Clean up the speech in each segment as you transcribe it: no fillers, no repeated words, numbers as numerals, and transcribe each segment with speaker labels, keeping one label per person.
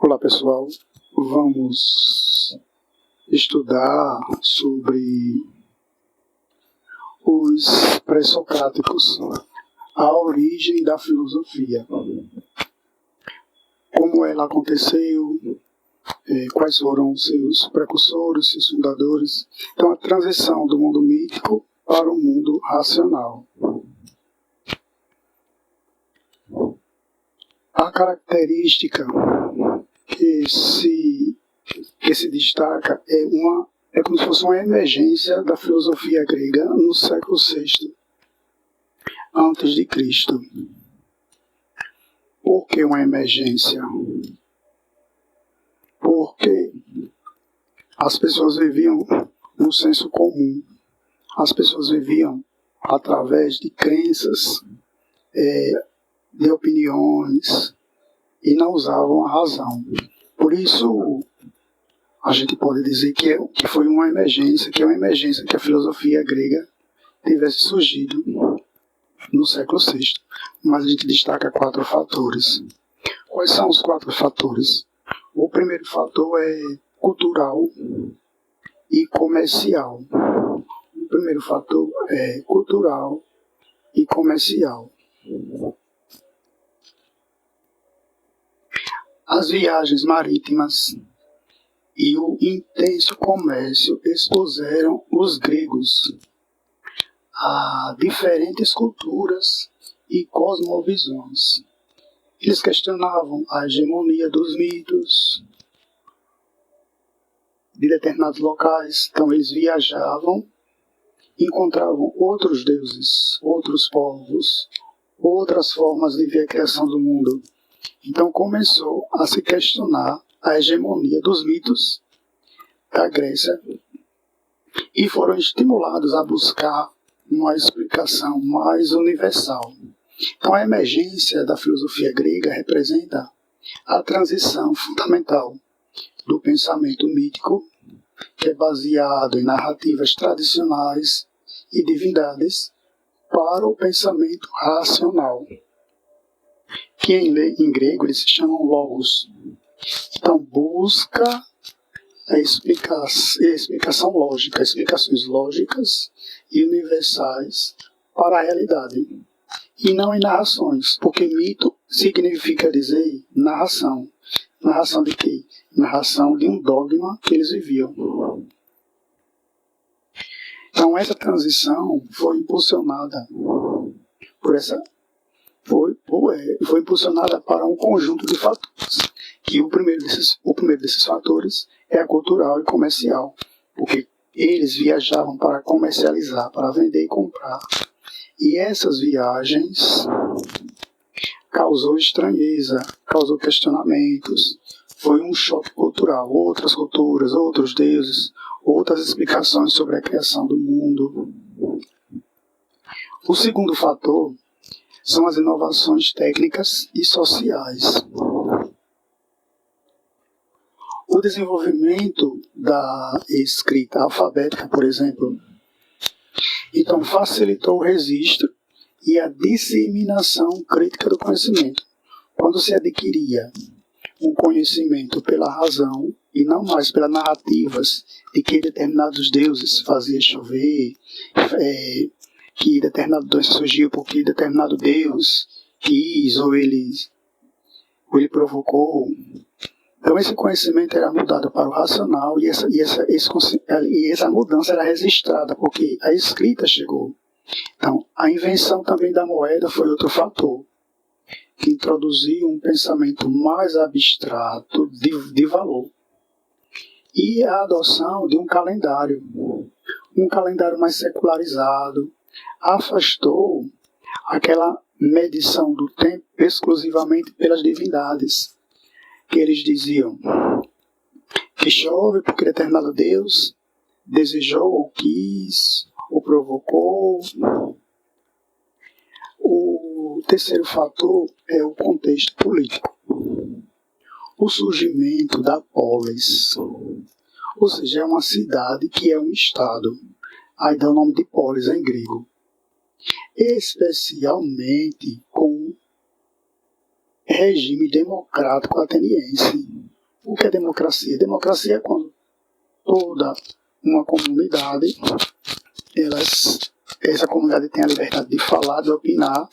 Speaker 1: Olá pessoal, vamos estudar sobre os pré-socráticos, a origem da filosofia, como ela aconteceu, quais foram seus precursores, seus fundadores. Então, a transição do mundo mítico para o mundo racional. A característica que se destaca é como se fosse uma emergência da filosofia grega no século VI antes de Cristo. Por que uma emergência? Porque as pessoas viviam no senso comum, as pessoas viviam através de crenças, de opiniões, e não usavam a razão. Por isso, a gente pode dizer que foi uma emergência, que é uma emergência que a filosofia grega tivesse surgido no século VI. Mas a gente destaca 4 fatores. Quais são os 4 fatores? O primeiro fator é cultural e comercial. O primeiro fator é cultural e comercial. As viagens marítimas e o intenso comércio expuseram os gregos a diferentes culturas e cosmovisões. Eles questionavam a hegemonia dos mitos de determinados locais. Então eles viajavam, encontravam outros deuses, outros povos, outras formas de ver a criação do mundo. Então começou a se questionar a hegemonia dos mitos da Grécia e foram estimulados a buscar uma explicação mais universal. Então a emergência da filosofia grega representa a transição fundamental do pensamento mítico, que é baseado em narrativas tradicionais e divindades, para o pensamento racional, que em grego eles se chamam logos. Então busca a explicação lógica, explicações lógicas e universais para a realidade, e não em narrações, porque mito significa dizer narração. Narração de quê? Narração de um dogma que eles viviam. Então essa transição foi impulsionada foi impulsionada para um conjunto de fatores, que o primeiro desses fatores é a cultural e comercial, porque eles viajavam para comercializar, para vender e comprar. E essas viagens causou estranheza, causou questionamentos, foi um choque cultural, outras culturas, outros deuses, outras explicações sobre a criação do mundo. O segundo fator são as inovações técnicas e sociais. O desenvolvimento da escrita alfabética, por exemplo, então facilitou o registro e a disseminação crítica do conhecimento. Quando se adquiria um conhecimento pela razão e não mais pelas narrativas de que determinados deuses faziam chover, que determinado doença surgiu porque determinado Deus quis ou ele provocou. Então esse conhecimento era mudado para o racional e essa mudança era registrada porque a escrita chegou. Então a invenção também da moeda foi outro fator que introduziu um pensamento mais abstrato de valor. E a adoção de um calendário mais secularizado, afastou aquela medição do tempo exclusivamente pelas divindades, que eles diziam que chove porque determinado Deus desejou ou quis ou provocou. O terceiro fator é o contexto político. O surgimento da polis, ou seja, é uma cidade que é um estado. Aí dá o nome de polis em grego. Especialmente com regime democrático ateniense. O que é democracia? Democracia é quando toda uma comunidade, essa comunidade tem a liberdade de falar, de opinar,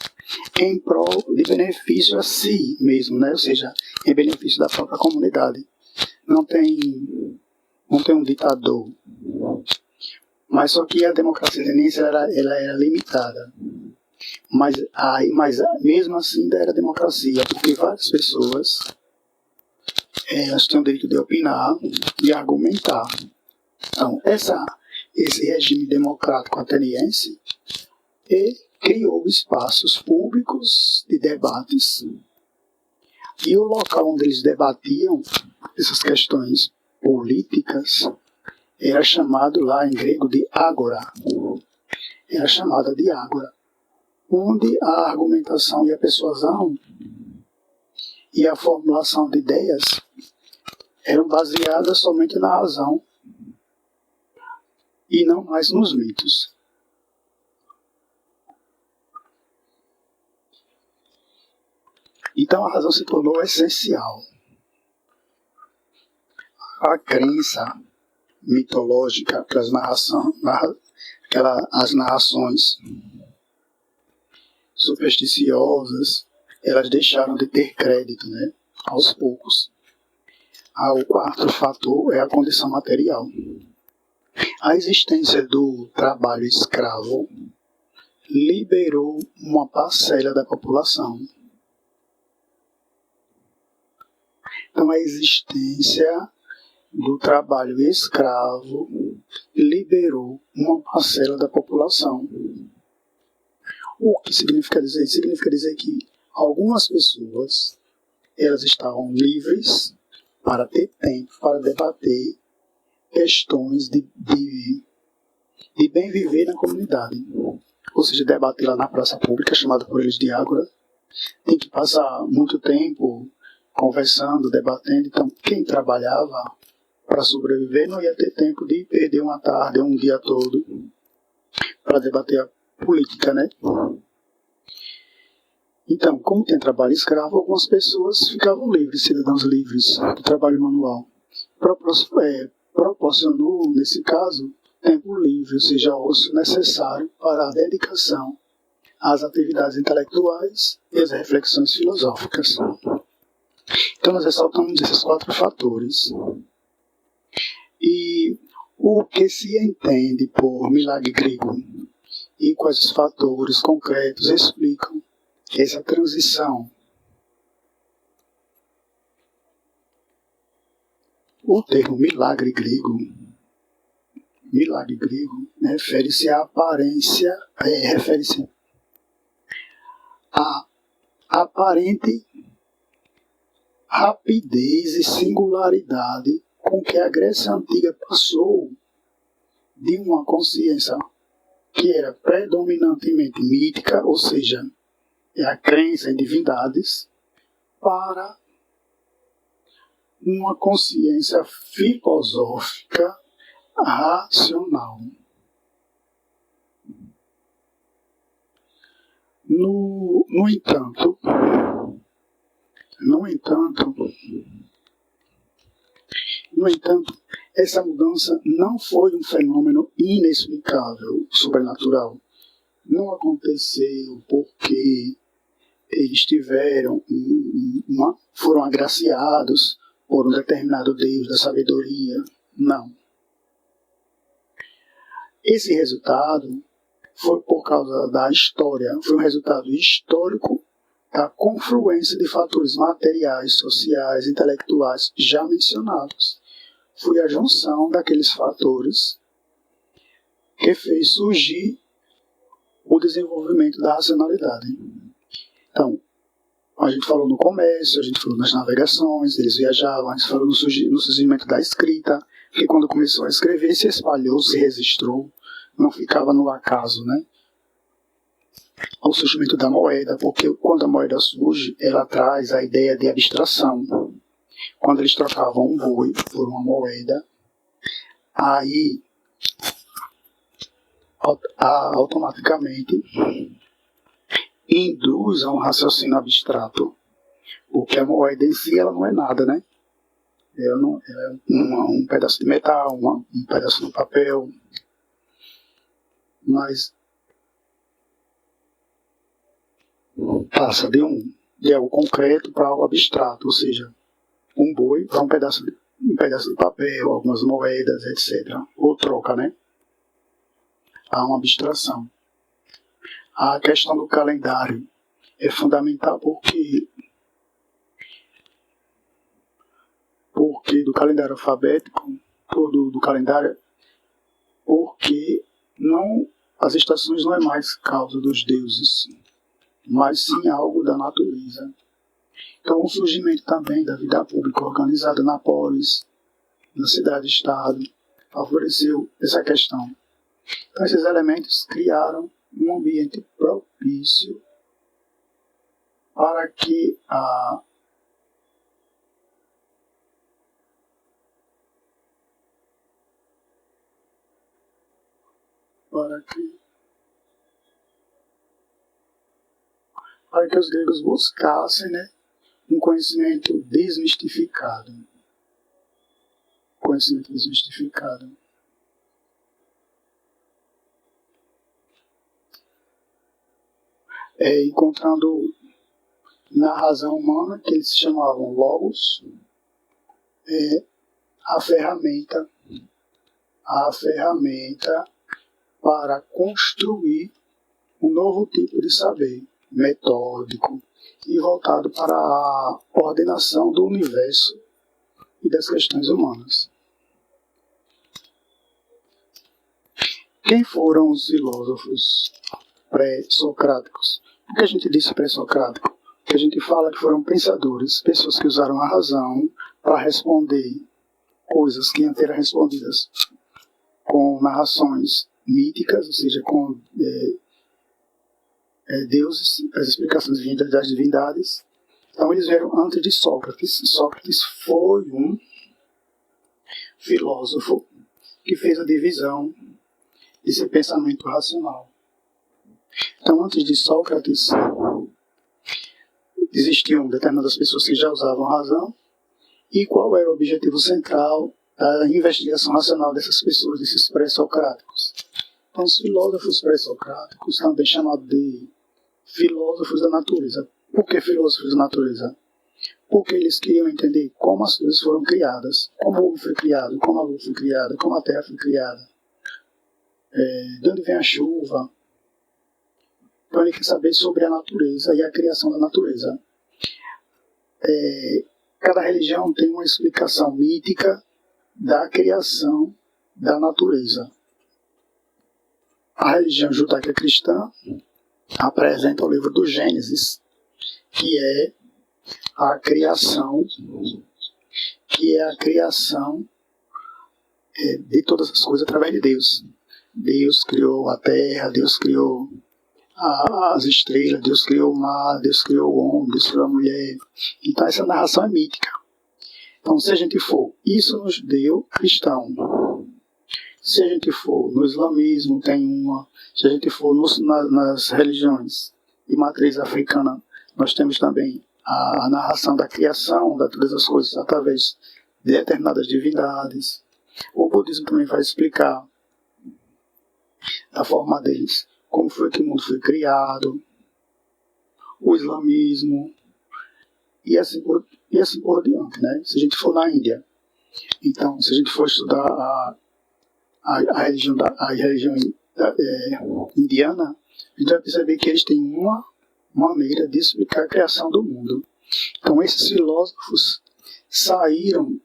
Speaker 1: em prol de benefício a si mesmo, né? Ou seja, em benefício da própria comunidade. Não tem um ditador. Mas só que a democracia ateniense ela era limitada. Mas mesmo assim ainda era democracia, porque várias pessoas elas tinham o direito de opinar e argumentar. Então, esse regime democrático ateniense criou espaços públicos de debates, e o local onde eles debatiam essas questões políticas era chamado lá em grego de ágora. Era chamada de ágora, onde a argumentação e a persuasão e a formulação de ideias eram baseadas somente na razão e não mais nos mitos. Então a razão se tornou essencial. A crença mitológica, as narrações supersticiosas, elas deixaram de ter crédito, né, aos poucos. O quarto fator é a condição material. A existência do trabalho escravo liberou uma parcela da população. Então, a existência do trabalho escravo liberou uma parcela da população. O que significa dizer isso? Significa dizer que algumas pessoas elas estavam livres para ter tempo para debater questões de bem viver na comunidade. Ou seja, debater lá na praça pública, chamada por eles de ágora. Tem que passar muito tempo conversando, debatendo. Então, quem trabalhava para sobreviver não ia ter tempo de perder uma tarde, um dia todo, para debater a política, né? Então, como tem trabalho escravo, algumas pessoas ficavam livres, cidadãos livres do trabalho manual. Proporcionou, nesse caso, tempo livre, ou seja, ócio necessário para a dedicação às atividades intelectuais e às reflexões filosóficas. Então, nós ressaltamos esses 4 fatores. E o que se entende por milagre grego e quais os fatores concretos explicam essa transição. O termo milagre grego refere-se à aparência, refere-se à aparente rapidez e singularidade com que a Grécia Antiga passou de uma consciência que era predominantemente mítica, ou seja, a crença em divindades, para uma consciência filosófica racional. No entanto, essa mudança não foi um fenômeno inexplicável, sobrenatural. Não aconteceu porque eles foram agraciados por um determinado Deus da sabedoria. Não. Esse resultado foi por causa da história, foi um resultado histórico da confluência de fatores materiais, sociais, intelectuais já mencionados. Foi a junção daqueles fatores que fez surgir o desenvolvimento da racionalidade. Então, a gente falou no comércio, a gente falou nas navegações, eles viajavam, a gente falou no surgimento da escrita, que quando começou a escrever se espalhou, se registrou, não ficava no acaso, né? Ao surgimento da moeda, porque quando a moeda surge, ela traz a ideia de abstração. Quando eles trocavam um boi por uma moeda, aí automaticamente induz a um raciocínio abstrato, porque a moeda em si ela não é nada, né? um pedaço de metal, um pedaço de papel, mas passa de algo concreto para algo abstrato, ou seja, um boi para um pedaço de papel, algumas moedas, etc. Ou troca, né? Há uma abstração. A questão do calendário é fundamental porque do calendário alfabético, ou do calendário, porque as estações não é mais causa dos deuses, mas sim algo da natureza. Então, o surgimento também da vida pública organizada na polis, na cidade-estado, favoreceu essa questão. Então, esses elementos criaram um ambiente propício para que os gregos buscassem, né, um conhecimento desmistificado. Encontrando na razão humana, que eles chamavam logos, a ferramenta para construir um novo tipo de saber, metódico e voltado para a ordenação do universo e das questões humanas. Quem foram os filósofos pré-socráticos? Por que a gente disse pré-socrático? Porque a gente fala que foram pensadores, pessoas que usaram a razão para responder coisas que antes eram respondidas com narrações míticas, ou seja, com deuses, as explicações vindas das divindades. Então eles vieram antes de Sócrates. Sócrates foi um filósofo que fez a divisão desse pensamento racional. Então, antes de Sócrates, existiam determinadas pessoas que já usavam a razão. E qual era o objetivo central da investigação racional dessas pessoas, desses pré-socráticos? Então, os filósofos pré-socráticos, também chamados de filósofos da natureza. Por que filósofos da natureza? Porque eles queriam entender como as coisas foram criadas, como o ovo foi criado, como a lua foi criada, como a terra foi criada, de onde vem a chuva. Então ele quer saber sobre a natureza e a criação da natureza. Cada religião tem uma explicação mítica da criação da natureza. A religião judaica cristã apresenta o livro do Gênesis, que é a criação de todas as coisas através de Deus. Deus criou a terra, Deus criou as estrelas, Deus criou o mar, Deus criou o homem, Deus criou a mulher. Então essa narração é mítica. Então se a gente for isso no judeu cristão, se a gente for no islamismo tem uma, se a gente for nas religiões de matriz africana, nós temos também a narração da criação de todas as coisas através de determinadas divindades. O budismo também vai explicar da forma deles como foi que o mundo foi criado, o islamismo e assim por diante, né? Se a gente for na Índia, então se a gente for estudar a religião indiana, a gente vai perceber que eles têm uma maneira de explicar a criação do mundo. Então esses filósofos saíram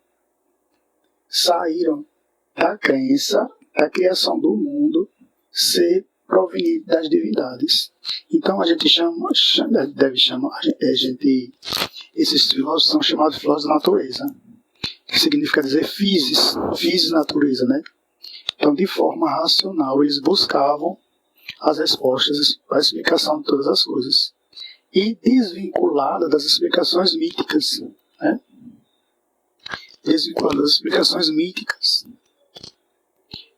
Speaker 1: da crença da criação do mundo ser proveniente das divindades. Então a gente esses filósofos são chamados de filósofos da natureza, que significa dizer physis natureza, né? Então de forma racional eles buscavam as respostas, a explicação de todas as coisas, e desvinculada das explicações míticas, né? Desvinculada das explicações míticas,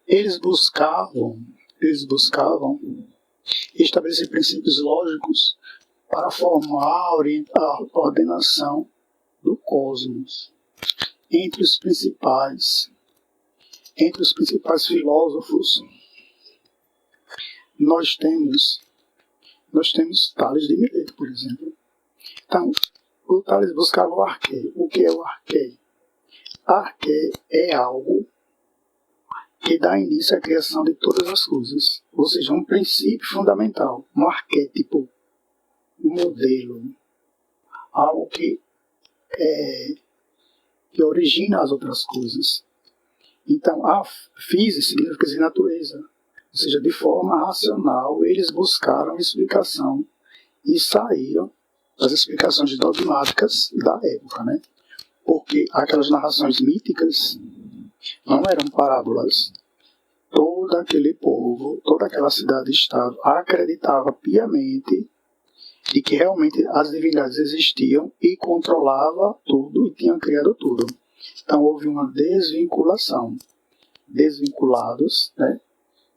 Speaker 1: eles buscavam estabelecer princípios lógicos para formar a ordenação do cosmos. entre os principais filósofos, nós temos Tales de Mileto, por exemplo. Então, o Tales buscava o arqué. O que é o arqué? Arqué é algo que dá início à criação de todas as coisas. Ou seja, um princípio fundamental, um arquétipo, um modelo, algo que origina as outras coisas. Então, a física significa dizer natureza. Ou seja, de forma racional, eles buscaram explicação e saíram das explicações dogmáticas da época, né? Porque aquelas narrações míticas não eram parábolas. Todo aquele povo, toda aquela cidade-estado acreditava piamente de que realmente as divindades existiam e controlava tudo e tinham criado tudo. Então houve uma desvinculação. Desvinculados, né?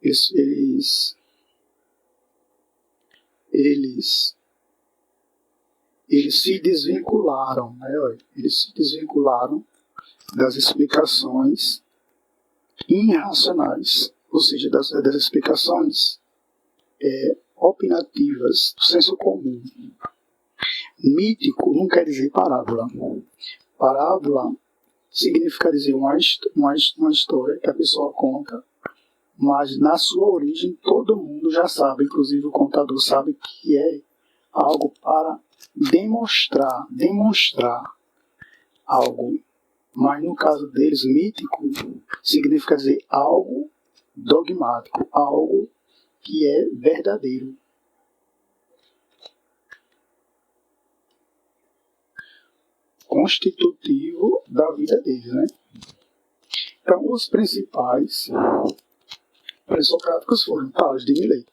Speaker 1: Eles se desvincularam, né? Eles se desvincularam das explicações irracionais, ou seja, das explicações opinativas do senso comum. Mítico não quer dizer parábola. Parábola significa dizer uma história que a pessoa conta, mas na sua origem todo mundo já sabe, inclusive o contador sabe que é algo para demonstrar algo. Mas no caso deles, mítico significa dizer algo dogmático, algo que é verdadeiro. Constitutivo da vida deles, né? Então, os principais pré-socráticos foram Tales de Mileto.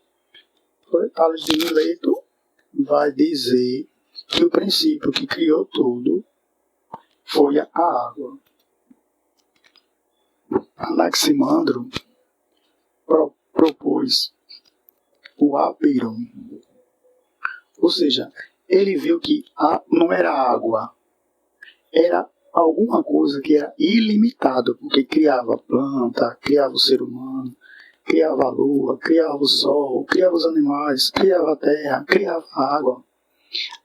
Speaker 1: Tales de Mileto vai dizer que o princípio que criou tudo foi a água. Anaximandro propôs o apeiron. Ou seja, ele viu que não era água, era alguma coisa que era ilimitada, porque criava planta, criava o ser humano, criava a lua, criava o sol, criava os animais, criava a terra, criava a água.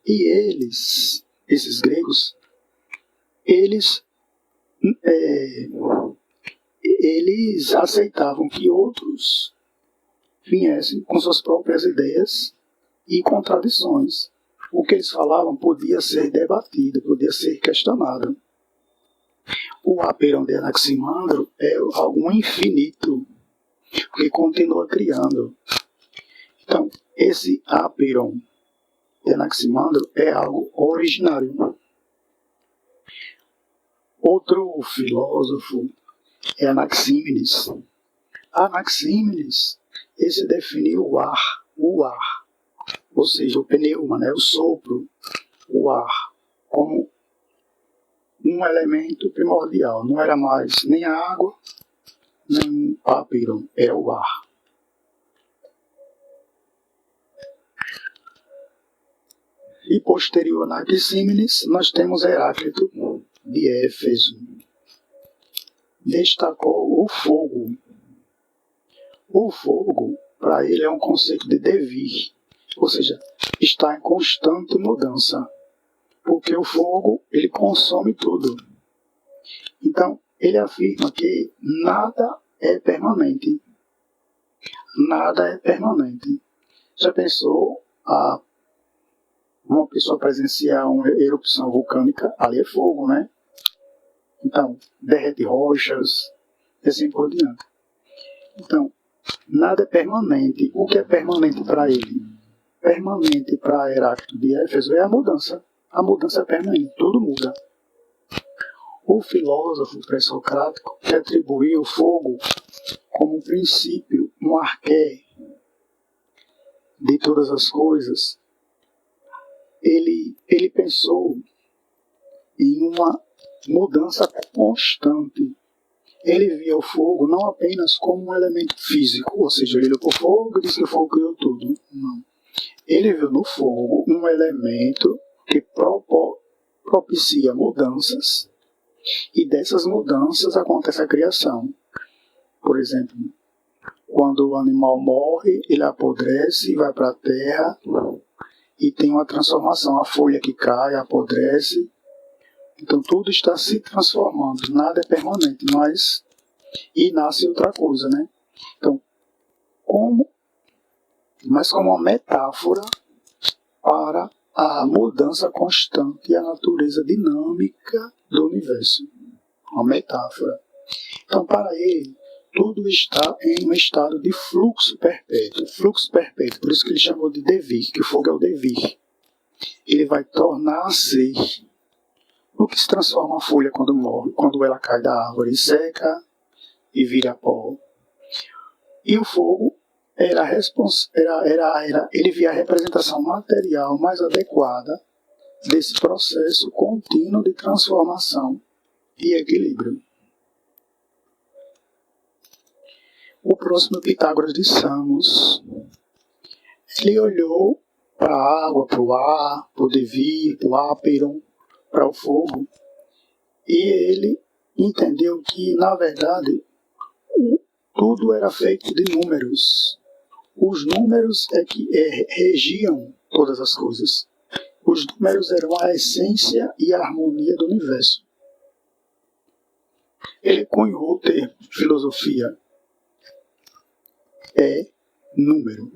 Speaker 1: E eles, esses gregos, eles aceitavam que outros viessem com suas próprias ideias e contradições. O que eles falavam podia ser debatido, podia ser questionado. O apeiron de Anaximandro é algo infinito, que continua criando. Então, esse apeiron de Anaximandro é algo originário. Outro filósofo é Anaxímenes. Anaxímenes, esse definiu o ar, ou seja, o pneuma, né, o sopro, o ar, como um elemento primordial. Não era mais nem a água, nem o apeiron, era o ar. E posterior a Anaxímenes, nós temos Heráclito, de Éfeso. Destacou o fogo. O fogo, para ele, é um conceito de devir, ou seja, está em constante mudança, porque o fogo, ele consome tudo. Então, ele afirma que nada é permanente. Nada é permanente. Já pensou uma pessoa presenciar uma erupção vulcânica? Ali é fogo, né? Então, derrete rochas, e assim por diante. Então, nada é permanente. O que é permanente para ele? Permanente para Heráclito de Éfeso é a mudança. A mudança é permanente, tudo muda. O filósofo pré-socrático, que atribuiu o fogo como um princípio, um arqué de todas as coisas, ele pensou em uma mudança constante. Ele via o fogo não apenas como um elemento físico, ou seja, ele olhou para o fogo e disse que o fogo criou tudo. Não. Ele viu no fogo um elemento que propicia mudanças E dessas mudanças acontece a criação. Por exemplo, quando o animal morre, ele apodrece, vai para a terra e tem uma transformação. A folha que cai, apodrece. Então tudo está se transformando. Nada é permanente, e nasce outra coisa, né? Então, como uma metáfora para a mudança constante e a natureza dinâmica do universo. Uma metáfora. Então, para ele, tudo está em um estado de fluxo perpétuo. Fluxo perpétuo, por isso que ele chamou de devir, que o fogo é o devir. Ele vai tornar a ser. No que se transforma a folha quando morre, quando ela cai da árvore, seca e vira pó. E o fogo ele via a representação material mais adequada desse processo contínuo de transformação e equilíbrio. O próximo Pitágoras de Samos, ele olhou para a água, para o ar, para o devir, para o áperon, para o fogo, e ele entendeu que, na verdade, tudo era feito de números. Os números é que regiam todas as coisas. Os números eram a essência e a harmonia do universo. Ele cunhou o termo filosofia. É número.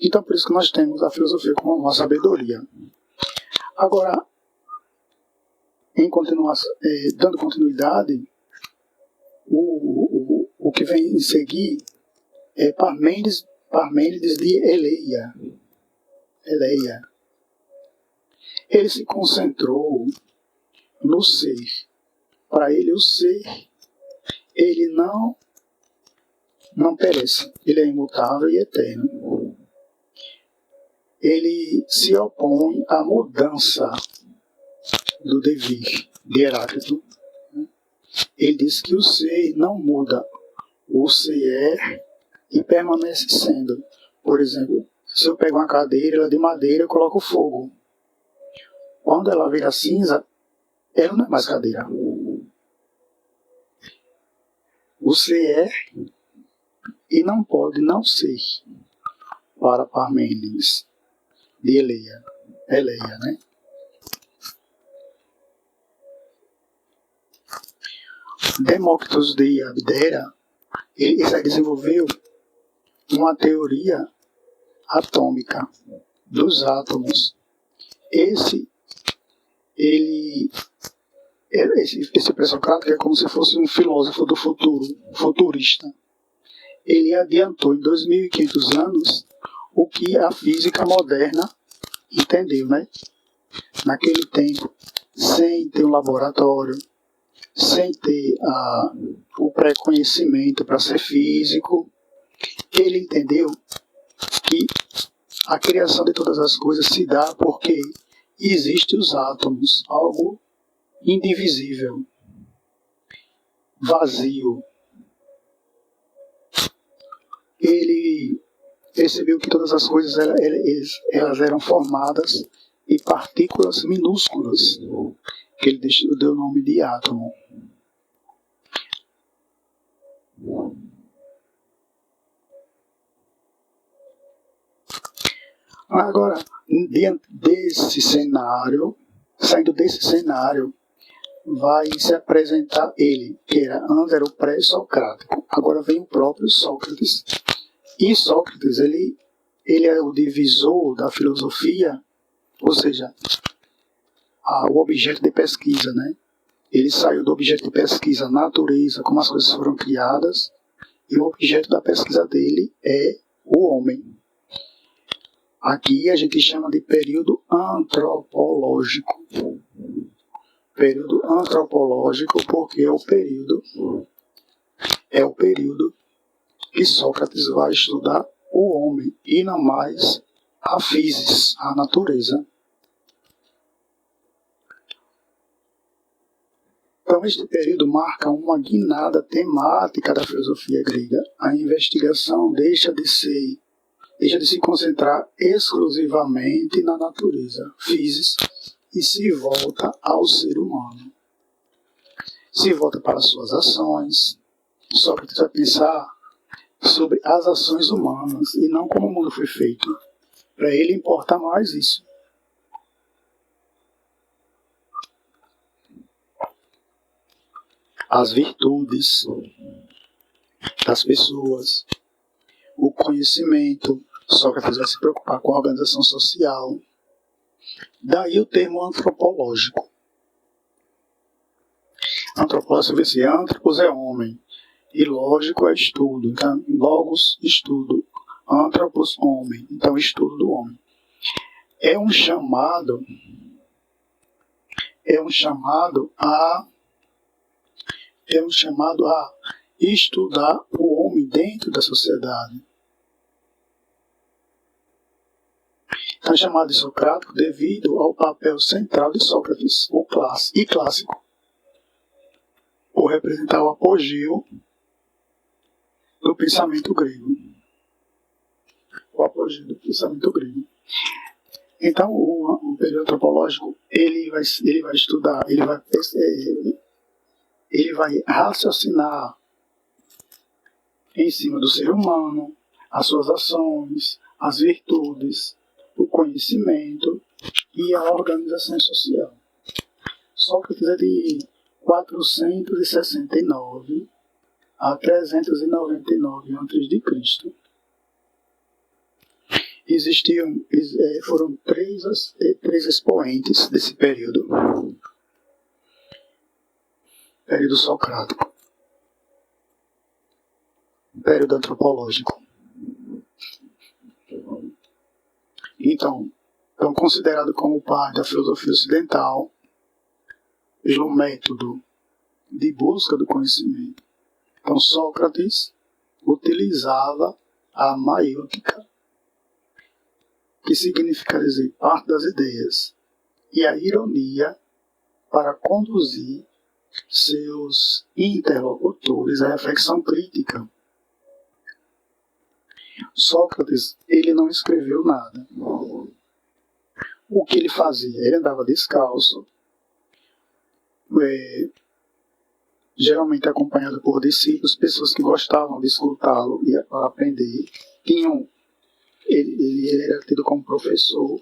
Speaker 1: Então, por isso que nós temos a filosofia como uma sabedoria. Agora, dando continuidade, o que vem em seguir é Parmênides de Eleia. Ele se concentrou no ser. Para ele, o ser, ele não perece. Ele é imutável e eterno. Ele se opõe à mudança do devir de Heráclito. Ele diz que o ser não muda. O ser é e permanece sendo. Por exemplo, se eu pego uma cadeira, ela é de madeira, eu coloco fogo. Quando ela vira cinza, ela não é mais cadeira. O ser é e não pode não ser. Para Parmênides de Eleia, né? Demócritos de Abdera, ele desenvolveu uma teoria atômica dos átomos. Esse pré-socrático é como se fosse um filósofo do futuro, futurista. Ele adiantou em 2.500 anos o que a física moderna entendeu, né? Naquele tempo, sem ter um laboratório, sem ter o pré-conhecimento para ser físico, ele entendeu que a criação de todas as coisas se dá porque existem os átomos, algo indivisível, vazio. Ele percebeu que todas as coisas elas eram formadas de partículas minúsculas, que ele deu o nome de átomo. Agora, saindo desse cenário, vai se apresentar ele, que antes era o pré-socrático. Agora vem o próprio Sócrates. E Sócrates, ele é o divisor da filosofia, ou seja, o objeto de pesquisa, né? Ele saiu do objeto de pesquisa natureza, como as coisas foram criadas, e o objeto da pesquisa dele é o homem. Aqui a gente chama de período antropológico. Período antropológico porque é o período que Sócrates vai estudar o homem e não mais a physis, a natureza. Então este período marca uma guinada temática da filosofia grega. A investigação deixa de se concentrar exclusivamente na natureza, physis, e se volta ao ser humano. se volta para suas ações. Sócrates vai pensar sobre as ações humanas e não como o mundo foi feito. Para ele importa mais isso. As virtudes das pessoas, o conhecimento. Sócrates vai se preocupar com a organização social. Daí o termo antropológico. Antropológico vai ser antropos é homem e lógico é estudo. Então, logos, estudo. Antropos, homem. Então, estudo do homem. É um chamado a estudar o homem dentro da sociedade. Então, é chamado de socrático devido ao papel central de Sócrates, o clássico, por representar o apogeu do pensamento grego. Então, o período antropológico, ele vai estudar, ele vai raciocinar em cima do ser humano, as suas ações, as virtudes, o conhecimento e a organização social. Sócrates é de 469 a 399 a.C. Foram três expoentes desse período socrático, período antropológico. Então considerado como o pai da filosofia ocidental, pelo método de busca do conhecimento. Então, Sócrates utilizava a maiêutica, que significa dizer parte das ideias, e a ironia para conduzir seus interlocutores à reflexão crítica. Sócrates, ele não escreveu nada. O que ele fazia? Ele andava descalço, geralmente acompanhado por discípulos, pessoas que gostavam de escutá-lo e para aprender. Ele era tido como professor.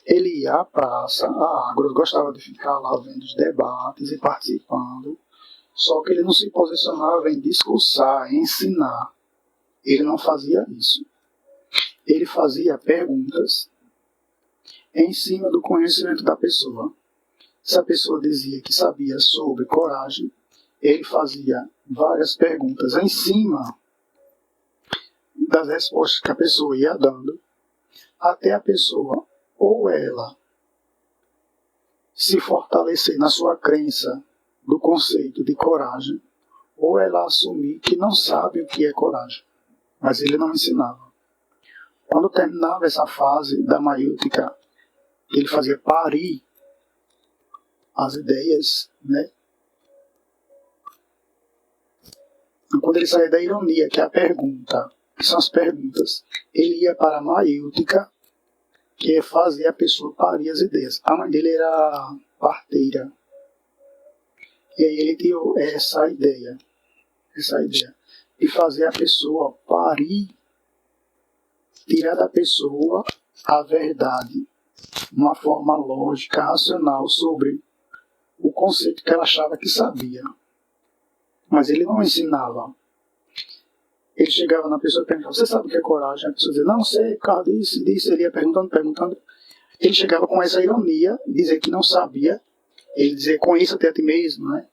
Speaker 1: Ele ia à praça, a Ágora, gostava de ficar lá vendo os debates e participando, só que ele não se posicionava em discursar, em ensinar. Ele não fazia isso. Ele fazia perguntas em cima do conhecimento da pessoa. Se a pessoa dizia que sabia sobre coragem, ele fazia várias perguntas em cima das respostas que a pessoa ia dando, até a pessoa ou ela se fortalecer na sua crença do conceito de coragem, ou ela assumir que não sabe o que é coragem. Mas ele não ensinava. Quando terminava essa fase da maiêutica, ele fazia parir as ideias, né? Quando ele saía da ironia, que é a pergunta, que são as perguntas, ele ia para a maiêutica, que é fazer a pessoa parir as ideias. A mãe dele era parteira. E aí ele tinha essa ideia de fazer a pessoa parir, tirar da pessoa a verdade, uma forma lógica, racional, sobre o conceito que ela achava que sabia. Mas ele não ensinava. Ele chegava na pessoa e perguntava: você sabe o que é coragem? A pessoa dizia: não sei, por causa disso. Ele ia perguntando. Ele chegava com essa ironia, dizer que não sabia. Ele dizia: conheça-te a ti mesmo, né?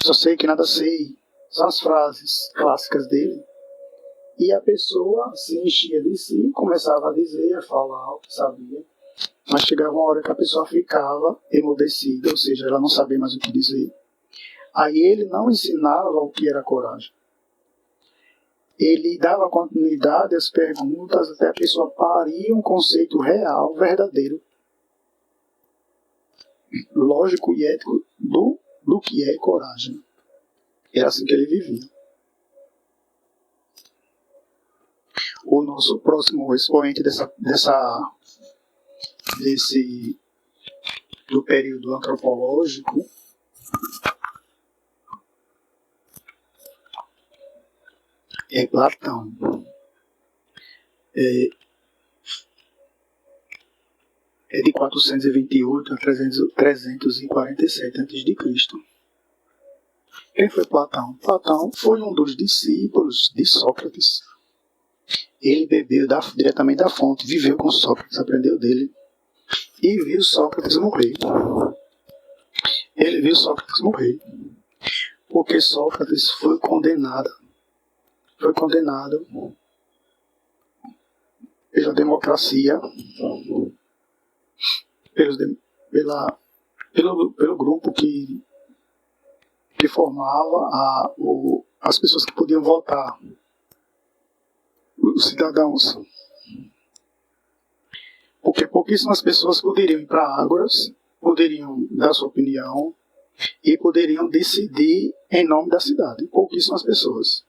Speaker 1: Só sei que nada sei. São as frases clássicas dele. E a pessoa se enchia de si, começava a dizer, a falar o que sabia. Mas chegava uma hora que a pessoa ficava emudecida, ou seja, ela não sabia mais o que dizer. Aí ele não ensinava o que era coragem. Ele dava continuidade às perguntas até a pessoa parir um conceito real, verdadeiro, lógico e ético do que é coragem. Era assim que ele vivia. O nosso próximo expoente do período antropológico é Platão. É de 428 a 347 a.C. Quem foi Platão? Platão foi um dos discípulos de Sócrates. Ele bebeu diretamente da fonte, viveu com Sócrates, aprendeu dele e viu Sócrates morrer. Ele viu Sócrates morrer porque Sócrates foi condenado pela democracia, pelo grupo que formava as pessoas que podiam votar, os cidadãos. Porque pouquíssimas pessoas poderiam ir para ágoras, poderiam dar sua opinião e poderiam decidir em nome da cidade. Pouquíssimas pessoas.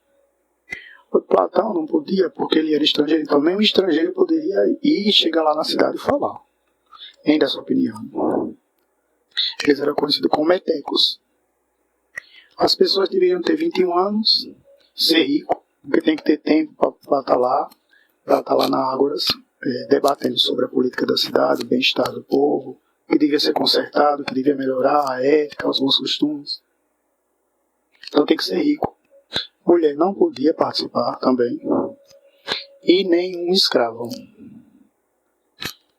Speaker 1: O Platão não podia, porque ele era estrangeiro, então nem um estrangeiro poderia ir chegar lá na cidade e falar, nem dar sua opinião. Eles eram conhecidos como metecos. As pessoas deveriam ter 21 anos, ser rico, porque tem que ter tempo para estar lá na Ágoras, debatendo sobre a política da cidade, o bem-estar do povo, o que devia ser consertado, o que devia melhorar, a ética, os bons costumes. Então tem que ser rico. Mulher não podia participar também, e nem um escravo.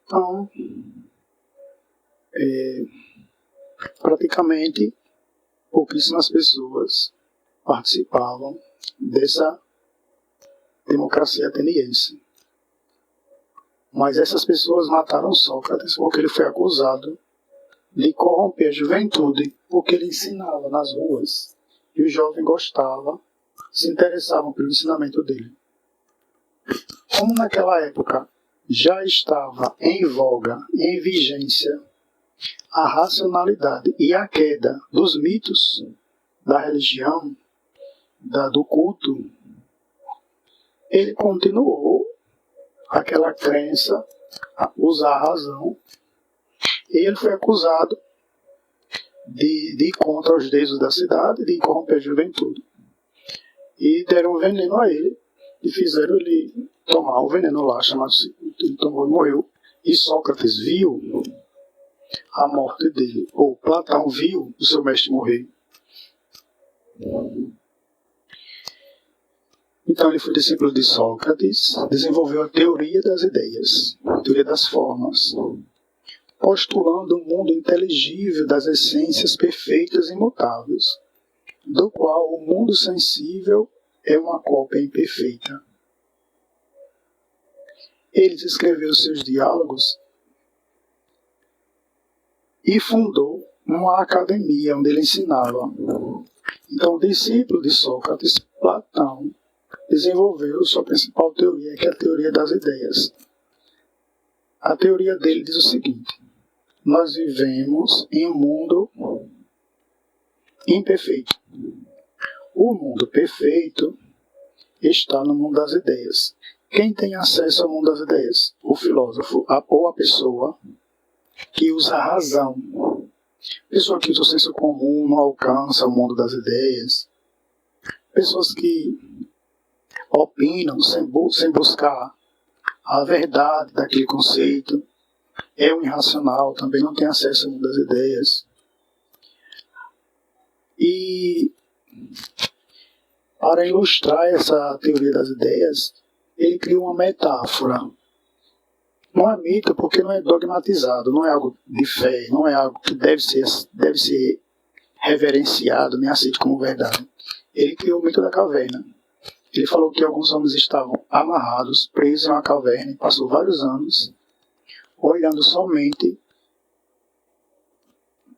Speaker 1: Então, praticamente, pouquíssimas pessoas participavam dessa democracia ateniense. Mas essas pessoas mataram Sócrates porque ele foi acusado de corromper a juventude, porque ele ensinava nas ruas e o jovem gostava, se interessavam pelo ensinamento dele. Como naquela época já estava em voga, em vigência, a racionalidade e a queda dos mitos da religião, do culto, ele continuou aquela crença, a usar a razão, e ele foi acusado de ir contra os deuses da cidade, de corromper a juventude. E deram veneno a ele, e fizeram ele tomar o veneno lá, chamado ele tomou e morreu. E Sócrates viu a morte dele, ou Platão viu o seu mestre morrer. Então ele foi discípulo de Sócrates, desenvolveu a teoria das ideias, a teoria das formas, postulando um mundo inteligível das essências perfeitas e imutáveis, do qual o mundo sensível é uma cópia imperfeita. Ele escreveu seus diálogos e fundou uma academia onde ele ensinava. Então, o discípulo de Sócrates, Platão, desenvolveu sua principal teoria, que é a teoria das ideias. A teoria dele diz o seguinte: nós vivemos em um mundo imperfeito. O mundo perfeito está no mundo das ideias. Quem tem acesso ao mundo das ideias? O filósofo, ou a pessoa que usa a razão. Pessoa que usa o senso comum, não alcança o mundo das ideias. Pessoas que opinam sem buscar a verdade daquele conceito. É o irracional, também não tem acesso ao mundo das ideias. E para ilustrar essa teoria das ideias, ele criou uma metáfora. Não é mito porque não é dogmatizado, não é algo de fé, não é algo que deve ser reverenciado, nem aceito como verdade. Ele criou o mito da caverna. Ele falou que alguns homens estavam amarrados, presos em uma caverna, e passou vários anos olhando somente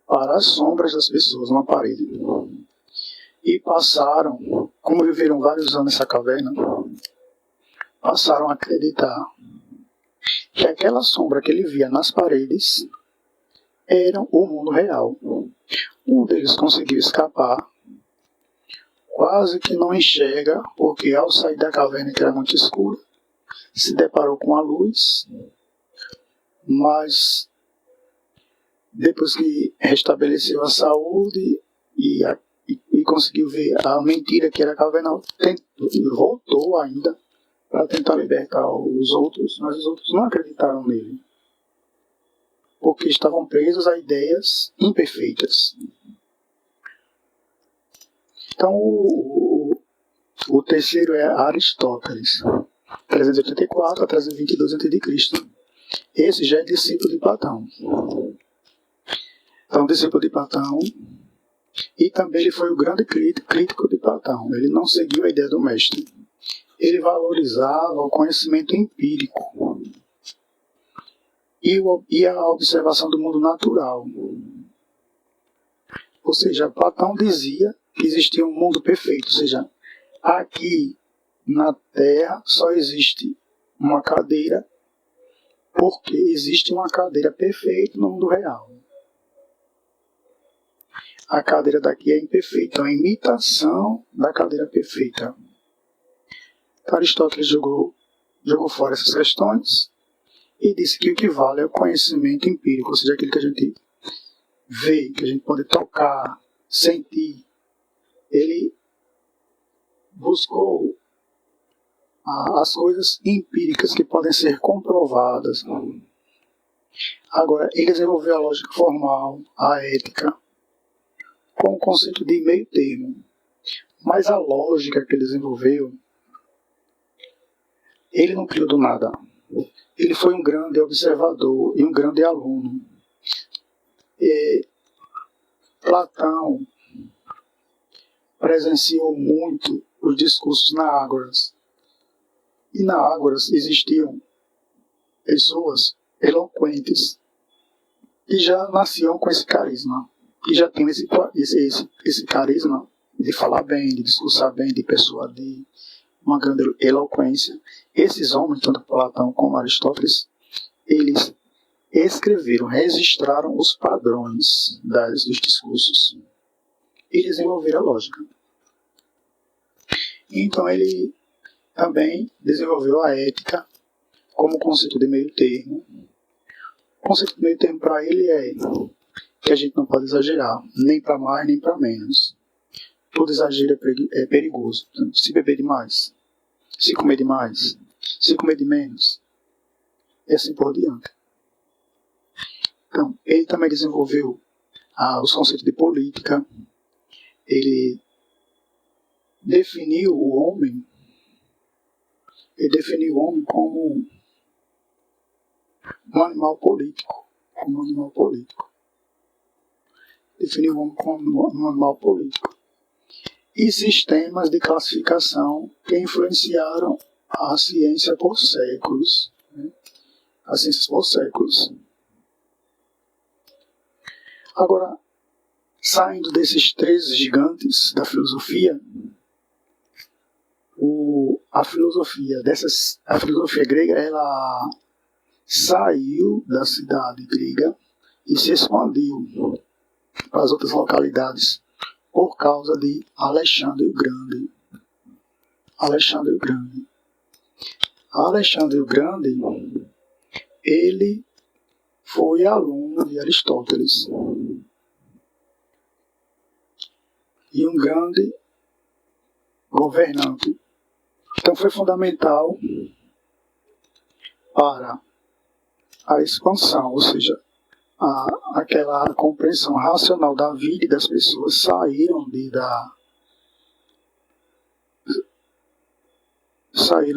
Speaker 1: para as sombras das pessoas na parede. E passaram, como viveram vários anos nessa caverna, passaram a acreditar que aquela sombra que ele via nas paredes era o mundo real. Um deles conseguiu escapar, quase que não enxerga, porque ao sair da caverna, que era muito escura, se deparou com a luz, mas depois que restabeleceu a saúde e conseguiu ver a mentira que era Carvenal, voltou ainda para tentar libertar os outros, mas os outros não acreditaram nele, porque estavam presos a ideias imperfeitas. Então, o terceiro é Aristóteles, 384 a 322 a.C. Esse já é discípulo de Platão. Então, discípulo de Platão, e também ele foi o grande crítico de Platão. Ele não seguiu a ideia do mestre. Ele valorizava o conhecimento empírico e a observação do mundo natural. Ou seja, Platão dizia que existia um mundo perfeito. Ou seja, aqui na Terra só existe uma cadeira porque existe uma cadeira perfeita no mundo real. A cadeira daqui é imperfeita, é uma imitação da cadeira perfeita. Aristóteles jogou fora essas questões e disse que o que vale é o conhecimento empírico, ou seja, aquilo que a gente vê, que a gente pode tocar, sentir. Ele buscou as coisas empíricas que podem ser comprovadas. Agora, ele desenvolveu a lógica formal, a ética, com o conceito de meio termo. Mas a lógica que ele desenvolveu, ele não criou do nada. Ele foi um grande observador e um grande aluno. Platão presenciou muito os discursos na Ágoras. E na Ágoras existiam pessoas eloquentes que já nasciam com esse carisma, que já tinham esse carisma de falar bem, de discursar bem, de persuadir, uma grande eloquência. Esses homens, tanto Platão como Aristóteles, eles escreveram, registraram os padrões dos discursos e desenvolveram a lógica. Então ele também desenvolveu a ética como conceito de meio termo. O conceito de meio termo para ele é que a gente não pode exagerar, nem para mais nem para menos. Todo exagero é perigoso. Se beber demais, se comer demais, se comer de menos, e assim por diante. Então, ele também desenvolveu os conceitos de política. Ele definiu o homem como um animal político. Definiu o homem como um animal político. E sistemas de classificação que influenciaram a ciência por séculos. As ciências por séculos. Agora, saindo desses três gigantes da filosofia, a filosofia grega, ela saiu da cidade grega e se expandiu para as outras localidades por causa de Alexandre o Grande. Alexandre o Grande, ele foi aluno de Aristóteles e um grande governante. Então foi fundamental para a expansão, ou seja, aquela compreensão racional da vida e das pessoas saíram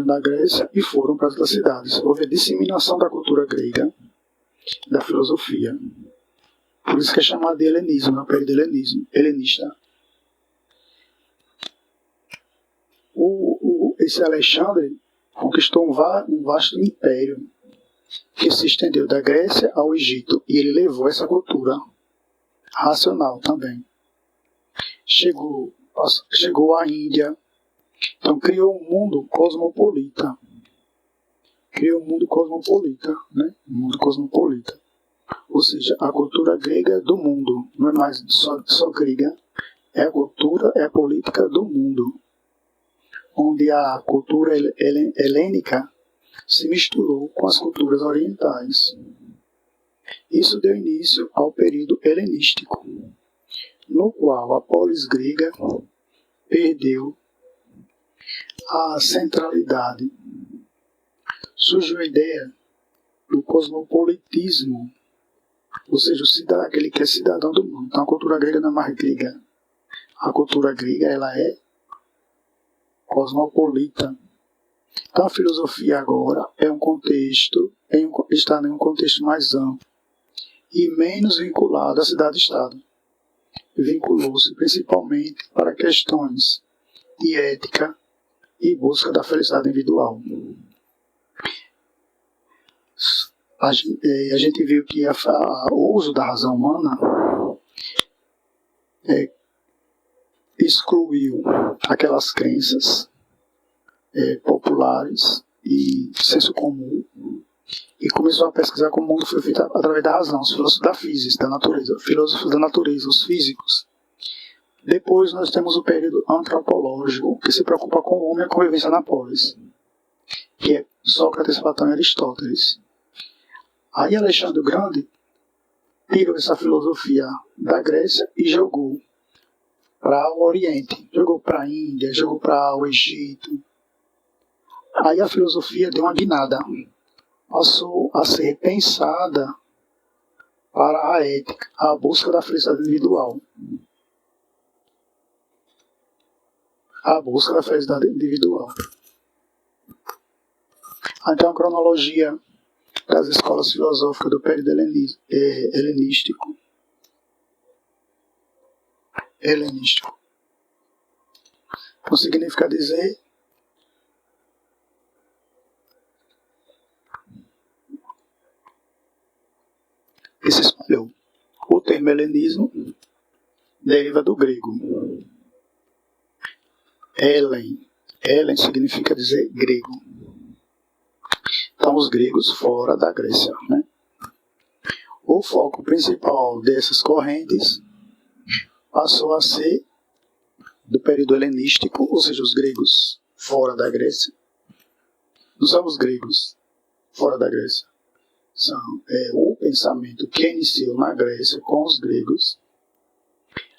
Speaker 1: da Grécia e foram para as outras cidades. Houve a disseminação da cultura grega, da filosofia. Por isso que é chamado de helenismo, no período helenista. Esse Alexandre conquistou um vasto império que se estendeu da Grécia ao Egito, e ele levou essa cultura racional também. Chegou à Índia, então criou um mundo cosmopolita. Né? Um mundo cosmopolita. Ou seja, a cultura grega do mundo, não é mais só grega, é a política do mundo, onde a cultura helênica se misturou com as culturas orientais. Isso deu início ao período helenístico. no qual a polis grega perdeu a centralidade. Surgiu a ideia do cosmopolitismo, ou seja, aquele que é cidadão do mundo. Então a cultura grega não é mais grega. A cultura grega ela é cosmopolita. Então a filosofia agora é um contexto, está em um contexto mais amplo e menos vinculado à cidade-estado. Vinculou-se principalmente para questões de ética e busca da felicidade individual. A gente viu que o uso da razão humana excluiu aquelas crenças populares e senso comum e começou a pesquisar como o mundo foi feito através da razão, os filósofos da física, da natureza, filósofos da natureza, os físicos. Depois nós temos o período antropológico, que se preocupa com o homem e a convivência na polis, que é Sócrates, Platão e Aristóteles. Aí Alexandre o Grande tirou essa filosofia da Grécia e jogou para o Oriente, jogou para a Índia, jogou para o Egito. Aí a filosofia deu uma guinada, passou a ser pensada para a ética, a busca da felicidade individual. A busca da felicidade individual. Então a cronologia das escolas filosóficas do período helenístico. Então significa dizer que se espalhou. O termo helenismo deriva do grego. Helen significa dizer grego. Então os gregos fora da Grécia, né? O foco principal dessas correntes passou a ser do período helenístico, ou seja, os gregos fora da Grécia. Não são os gregos fora da Grécia. São o pensamento que iniciou na Grécia com os gregos,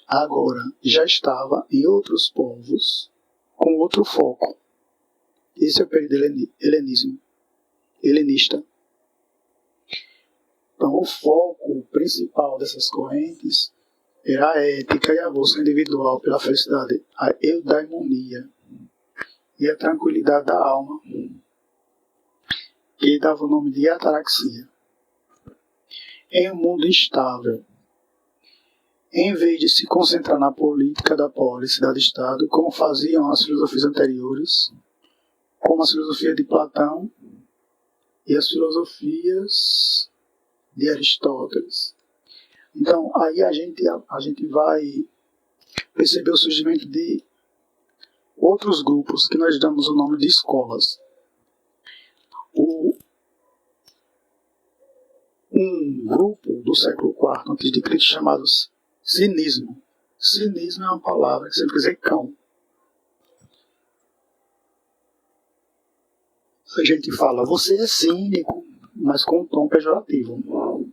Speaker 1: agora já estava em outros povos com outro foco. Esse é o período helenista. Então o foco principal dessas correntes era a ética e a busca individual pela felicidade, a eudaimonia e a tranquilidade da alma, que dava o nome de ataraxia. Em um mundo instável, em vez de se concentrar na política da polis, cidade-estado, como faziam as filosofias anteriores, como a filosofia de Platão e as filosofias de Aristóteles. Então, aí a gente vai perceber o surgimento de outros grupos que nós damos o nome de escolas. Um grupo do século IV a.C. chamado cinismo. Cinismo é uma palavra que sempre quer dizer cão. A gente fala, você é cínico, mas com um tom pejorativo.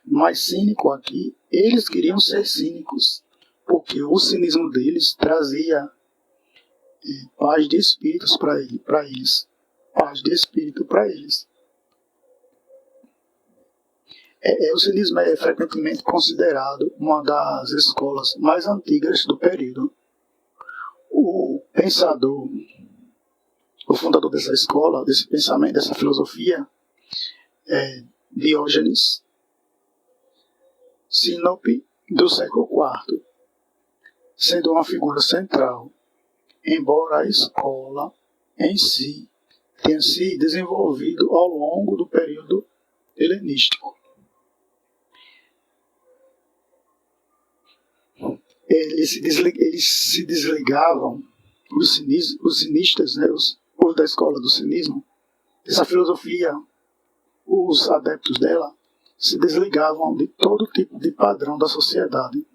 Speaker 1: Mas cínico aqui, eles queriam ser cínicos, porque o cinismo deles trazia paz de espíritos para eles. Paz de espírito para eles. O cinismo é frequentemente considerado uma das escolas mais antigas do período. O pensador, o fundador dessa escola, desse pensamento, dessa filosofia, é Diógenes Sinope, do século IV, sendo uma figura central, embora a escola em si tenha se desenvolvido ao longo do período helenístico. Eles se desligavam, os cinistas, né, os da escola do cinismo, essa filosofia, os adeptos dela, se desligavam de todo tipo de padrão da sociedade.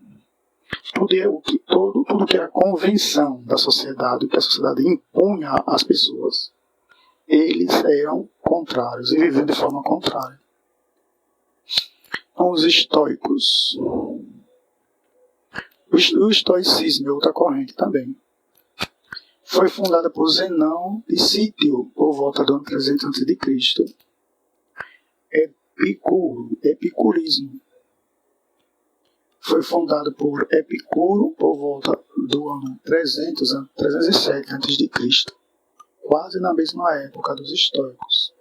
Speaker 1: Tudo que era convenção da sociedade, o que a sociedade impunha às pessoas, eles eram contrários e viviam de forma contrária. Então, os estoicos. O estoicismo é outra corrente também. Foi fundada por Zenão de Cítio, por volta do ano 300 a.C. Epicurismo. Foi fundado por Epicuro por volta do ano 307 a.C., quase na mesma época dos estoicos.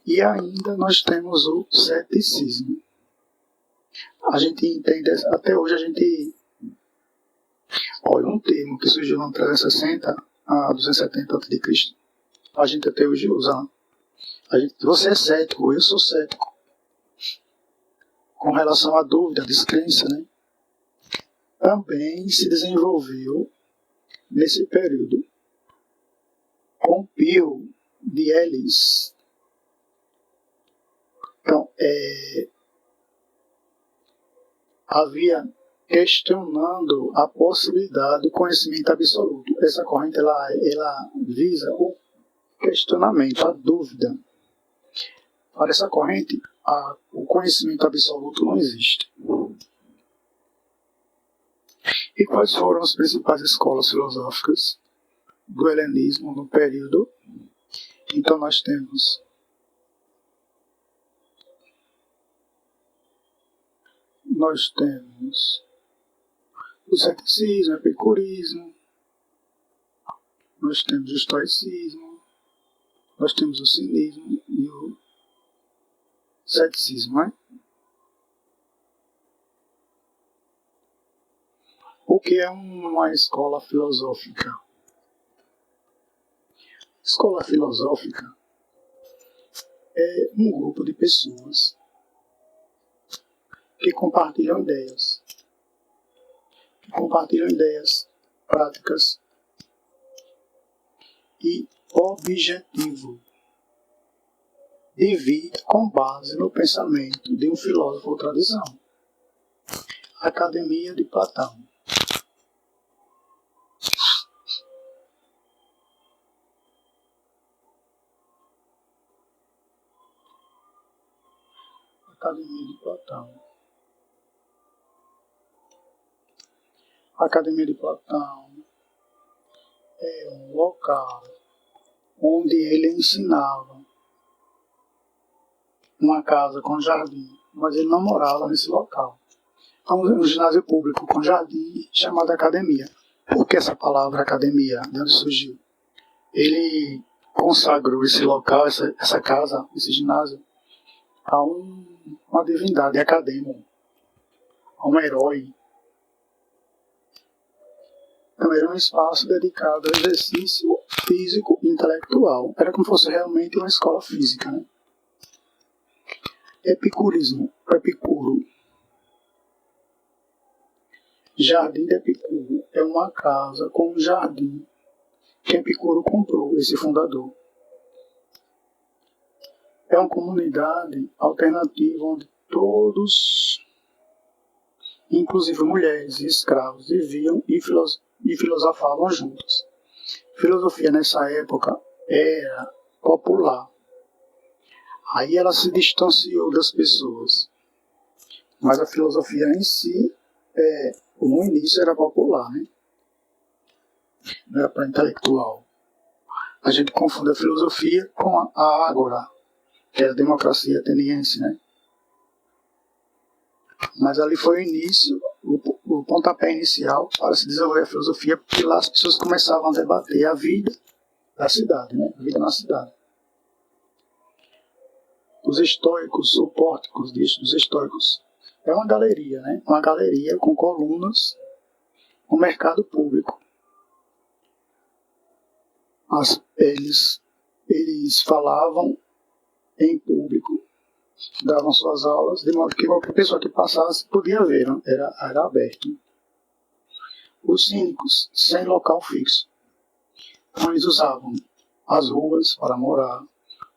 Speaker 1: E ainda nós temos o ceticismo. A gente entende, até hoje a gente... Olha, um termo que surgiu no 360 a 270 a.C., a gente até hoje usa. Você é cético, eu sou cético. Com relação à dúvida, à descrença, né? Também se desenvolveu nesse período com Pio de Elis. Então, havia questionando a possibilidade do conhecimento absoluto. Essa corrente ela visa o questionamento, a dúvida. Para essa corrente, o conhecimento absoluto não existe. E quais foram as principais escolas filosóficas do helenismo no período? Então nós temos o ceticismo, o epicurismo, nós temos o estoicismo, nós temos o cinismo e o ceticismo, né? O que é uma escola filosófica? Escola filosófica é um grupo de pessoas que compartilham ideias práticas e objetivo de vida com base no pensamento de um filósofo ou tradição. Academia de Platão. Academia de Platão. A Academia de Platão é um local onde ele ensinava, uma casa com jardim, mas ele não morava nesse local. Um ginásio público com jardim chamado academia. Por que essa palavra academia? De onde surgiu? Ele consagrou esse local, essa casa, esse ginásio, a uma divindade acadêmica, a um herói. Então era um espaço dedicado ao exercício físico e intelectual. Era como se fosse realmente uma escola física, né? Epicurismo, Epicuro. Jardim de Epicuro é uma casa com um jardim que Epicuro comprou, esse fundador. É uma comunidade alternativa onde todos, inclusive mulheres e escravos, viviam e filosofavam juntos. Filosofia nessa época era popular. Aí ela se distanciou das pessoas. Mas a filosofia em si, no início era popular, né? Não era para intelectual. A gente confunde a filosofia com a ágora, que é a democracia ateniense, né? Mas ali foi o início, o pontapé inicial para se desenvolver a filosofia, porque lá as pessoas começavam a debater a vida da cidade, né? A vida na cidade. Os estoicos, o pórtico dos estoicos, é uma galeria, né? Uma galeria com colunas, um mercado público. Eles falavam em público, davam suas aulas, de modo que qualquer pessoa que passasse podia ver, né? Era aberto. Os cínicos, sem local fixo. Então eles usavam as ruas para morar,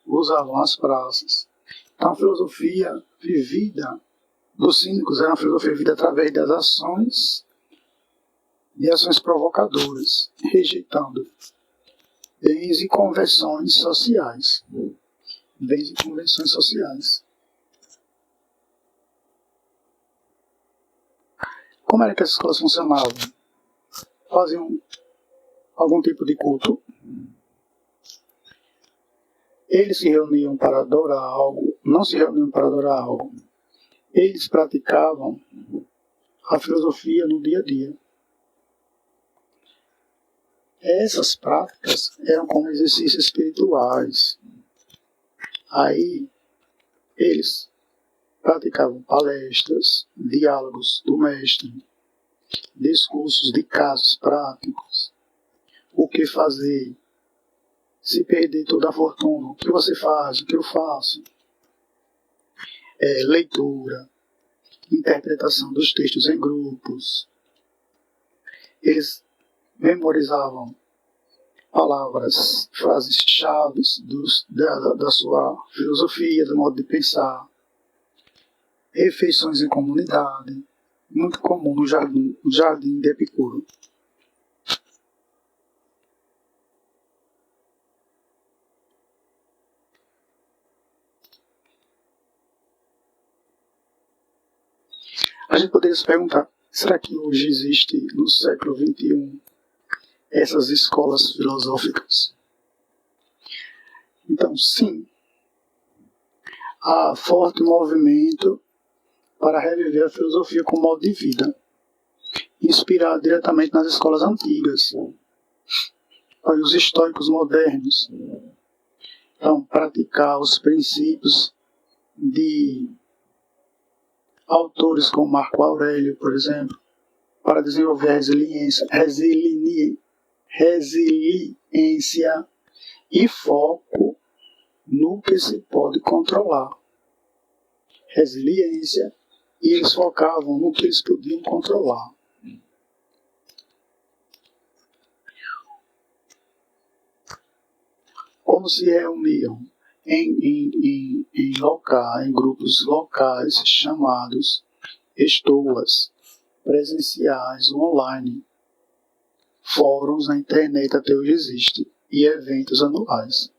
Speaker 1: usavam as praças. Então a filosofia vivida dos cínicos era uma filosofia vivida através das ações provocadoras, rejeitando bens e convenções sociais. Bens e convenções sociais. Como era que as escolas funcionavam? Faziam algum tipo de culto. Eles se reuniam para adorar algo, não se reuniam para adorar algo. Eles praticavam a filosofia no dia a dia. Essas práticas eram como exercícios espirituais. Aí, eles praticavam palestras, diálogos do mestre, discursos de casos práticos, o que fazer, se perder toda a fortuna, o que você faz, o que eu faço, leitura, interpretação dos textos em grupos. Eles memorizavam palavras, frases-chave da sua filosofia, do modo de pensar. Refeições em comunidade, muito comum no jardim de Epicuro. A gente poderia se perguntar, será que hoje existe, no século XXI, essas escolas filosóficas? Então, sim, há forte movimento para reviver a filosofia como modo de vida, inspirado diretamente nas escolas antigas, para os estoicos modernos. Então, praticar os princípios de autores como Marco Aurélio, por exemplo, para desenvolver a resiliência e foco no que se pode controlar. Resiliência, e eles focavam no que eles podiam controlar. Como se reuniam em grupos locais chamados estoas, presenciais ou online, fóruns na internet até hoje existem, e eventos anuais.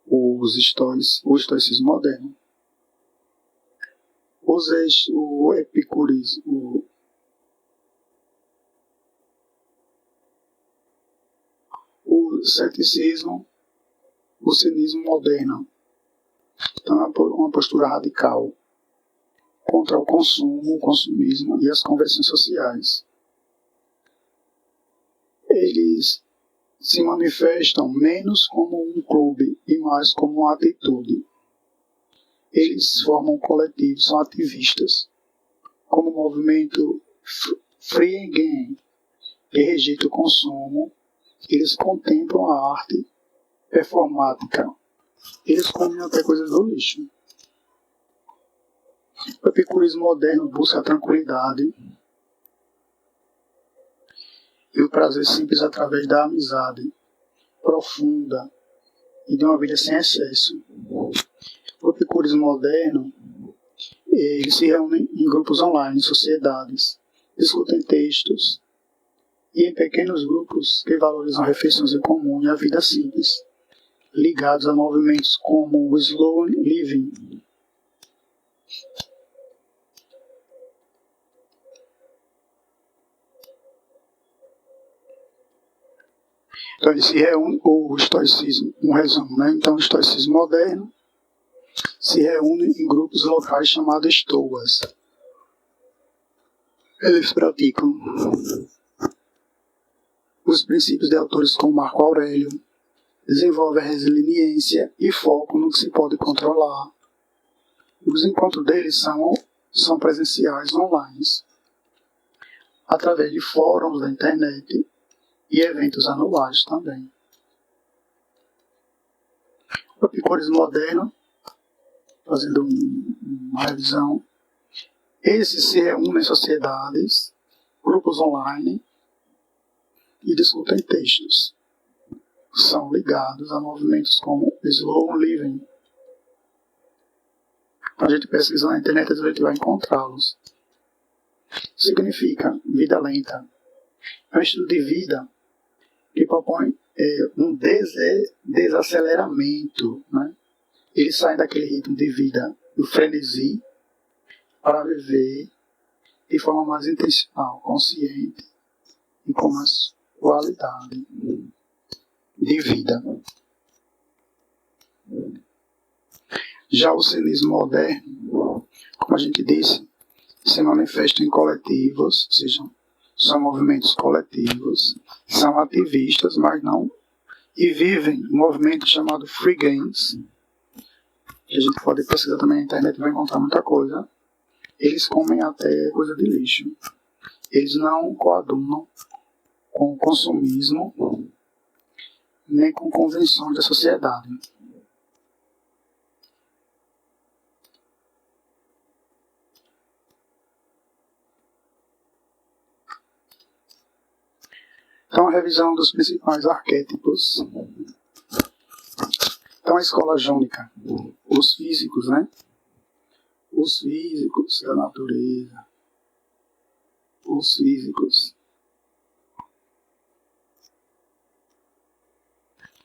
Speaker 1: O estoicismo moderno. O epicurismo, o ceticismo, o cinismo moderno. Então é uma postura radical contra o consumo, o consumismo e as conversões sociais. Eles se manifestam menos como um clube e mais como uma atitude. Eles formam coletivos, são ativistas, como o movimento Free Again, que rejeita o consumo. Eles contemplam a arte performática. Eles comem até coisas do lixo. O epicurismo moderno busca a tranquilidade e o prazer simples através da amizade profunda e de uma vida sem excesso. O epicurismo moderno, eles se reúnem em grupos online, em sociedades, discutem textos e em pequenos grupos que valorizam refeições em comum e a vida simples, ligados a movimentos como o slow living. Então ele se reúne, o estoicismo, um resumo, né? Então o estoicismo moderno se reúne em grupos locais chamados estoas. Eles praticam os princípios de autores como Marco Aurélio, desenvolvem a resiliência e foco no que se pode controlar. Os encontros deles são presenciais online, através de fóruns da internet e eventos anuais também. O epicurismo moderno, fazendo uma revisão, esses se reúnem em sociedades, grupos online e discutem textos. São ligados a movimentos como slow living. A gente pesquisa na internet, a gente vai encontrá-los. Significa vida lenta. É um estilo de vida que propõe um desaceleramento, né? Eles saem daquele ritmo de vida, do frenesi, para viver de forma mais intencional, consciente e com mais qualidade de vida. Já o cinismo moderno, como a gente disse, se manifesta em coletivos, ou seja, são movimentos coletivos, são ativistas, mas não, e vivem um movimento chamado Free Games, que a gente pode pesquisar também na internet e vai encontrar muita coisa. Eles comem até coisa de lixo. Eles não coadunam com o consumismo, nem com convenções da sociedade. Então, a revisão dos principais arquétipos. Então, a escola jônica, os físicos, né? Os físicos da natureza. Os físicos.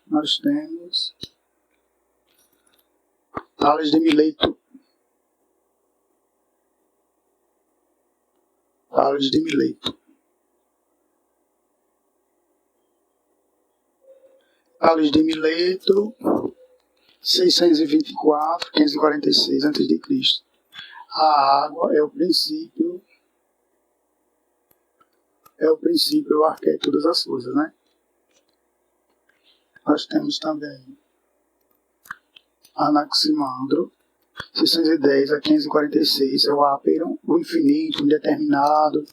Speaker 1: Nós temos Tales de Mileto. Tales de Mileto. Tales de Mileto, 624, 546 a.C. A água é o princípio, o arquétipo de todas as coisas, né? Nós temos também Anaximandro, 610 a 546, é o Áperon, o infinito, o indeterminado.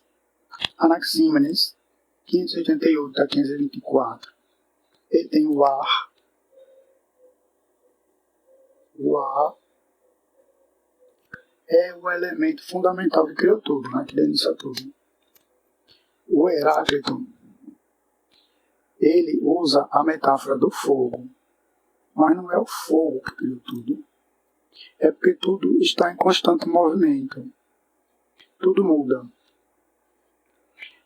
Speaker 1: Anaxímenes, 588 a 524, ele tem o ar. O ar é o elemento fundamental que criou tudo, né? Que deu início a tudo. O Heráclito, ele usa a metáfora do fogo, mas não é o fogo que criou tudo. É porque tudo está em constante movimento. Tudo muda.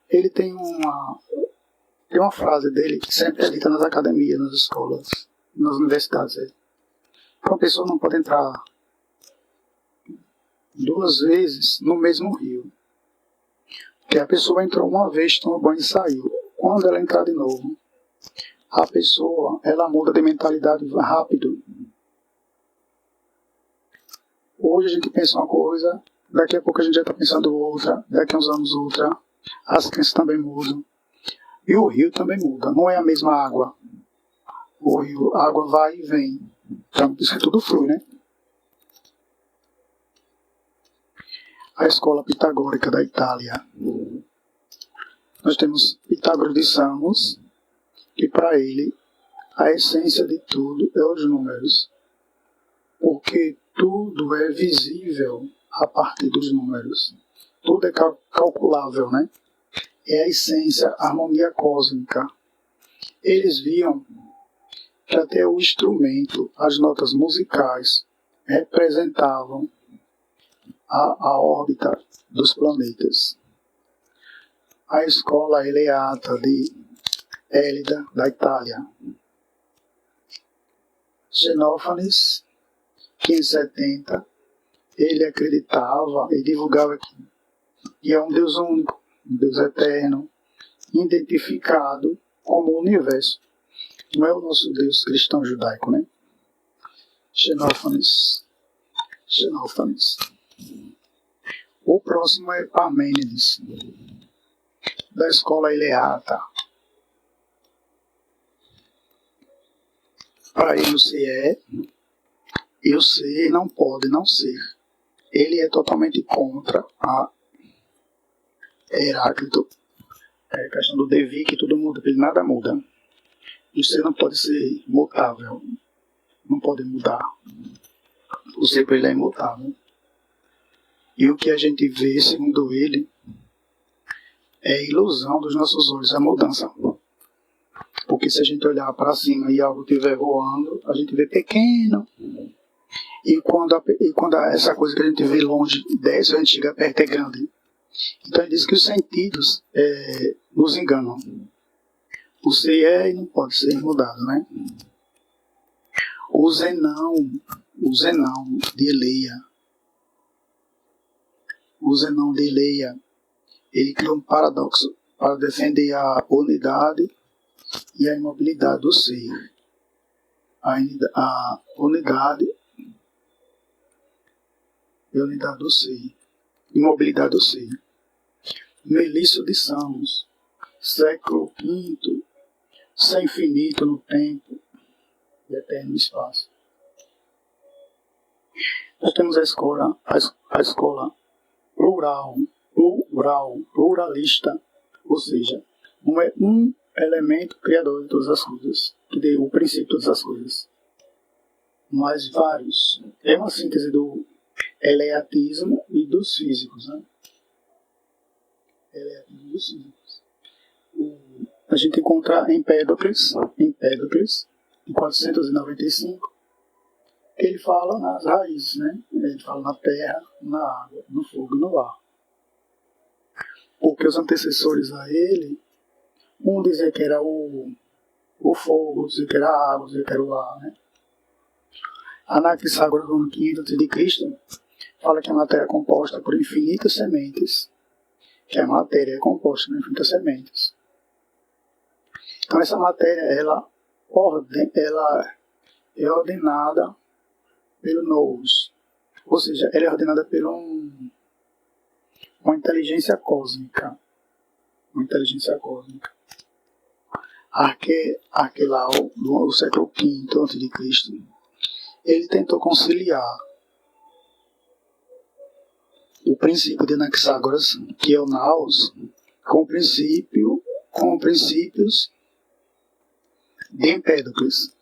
Speaker 1: Ele tem uma frase dele que sempre é dita nas academias, nas escolas, nas universidades. Uma pessoa não pode entrar 2 vezes no mesmo rio. Porque a pessoa entrou uma vez, tomou banho e saiu. Quando ela entrar de novo, a pessoa ela muda de mentalidade rápido. Hoje a gente pensa uma coisa, daqui a pouco a gente já está pensando outra, daqui a uns anos outra. As crenças também mudam. E o rio também muda, não é a mesma água. O rio, a água vai e vem. Então, isso tudo flui, né? A escola pitagórica da Itália. Nós temos Pitágoras de Samos, que para ele a essência de tudo é os números. Porque tudo é visível a partir dos números. Tudo é calculável, né? É a essência, a harmonia cósmica. Eles viam que até o instrumento, as notas musicais, representavam a órbita dos planetas. A escola eleata de Élida, da Itália. Xenófanes, 570, ele acreditava e divulgava que é um Deus único, um Deus eterno, identificado como o universo. Não é o nosso Deus cristão judaico, né? Xenófanes. O próximo é Parmênides, da escola eleata. Para ele o ser é, e o ser não pode não ser. Ele é totalmente contra a Heráclito. É a questão do devir, que tudo muda, ele nada muda. O ser não pode ser mutável, não pode mudar. O ser para ele é imutável. E o que a gente vê, segundo ele, é a ilusão dos nossos olhos, a mudança. Porque se a gente olhar para cima e algo estiver voando, a gente vê pequeno. E quando essa coisa que a gente vê longe desce, a gente chega perto, é grande. Então ele diz que os sentidos nos enganam. O ser é e não pode ser mudado, né? O Zenão de Eleia. O Zenão de Eleia, ele criou um paradoxo para defender a unidade e a imobilidade do ser. A unidade e a unidade do ser. Imobilidade do ser. Melício de Samos, século V, ser infinito no tempo e eterno no espaço. Nós temos a escola pluralista, ou seja, não é um elemento criador de todas as coisas, que deu o princípio de todas as coisas, mas vários. É uma síntese do eleatismo e dos físicos, né? Eleatismo dos físicos. A gente encontra Empédocles, em 495, que ele fala nas raízes, né? Ele fala na terra, na água, no fogo e no ar. Porque os antecessores a ele, um dizia que era o fogo, dizia que era a água, dizia que era o ar, né? Anaxágoras, no ano 500 a.C., fala que a matéria é composta por infinitas sementes, que a matéria é composta por infinitas sementes. Então essa matéria, ela é ordenada pelo nous, ou seja, ela é ordenada por uma inteligência cósmica. Uma inteligência cósmica. Arquelau, do século V a.C., ele tentou conciliar o princípio de Anaxágoras, que é o nous, com princípios de Empédocles,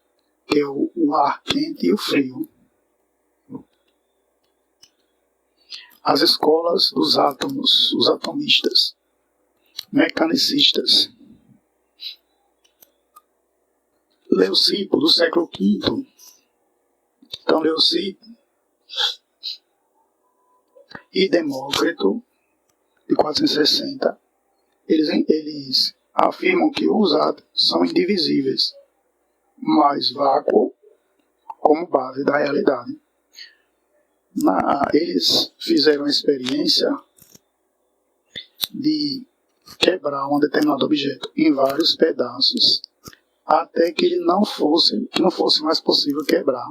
Speaker 1: que é o ar quente e o frio. As escolas dos átomos, os atomistas, mecanicistas. Leucipo, do século V. Então, Leucipo e Demócrito, de 460, eles afirmam que os átomos são indivisíveis, mas vácuo como base da realidade. Eles fizeram a experiência de quebrar um determinado objeto em vários pedaços, até que não fosse mais possível quebrar.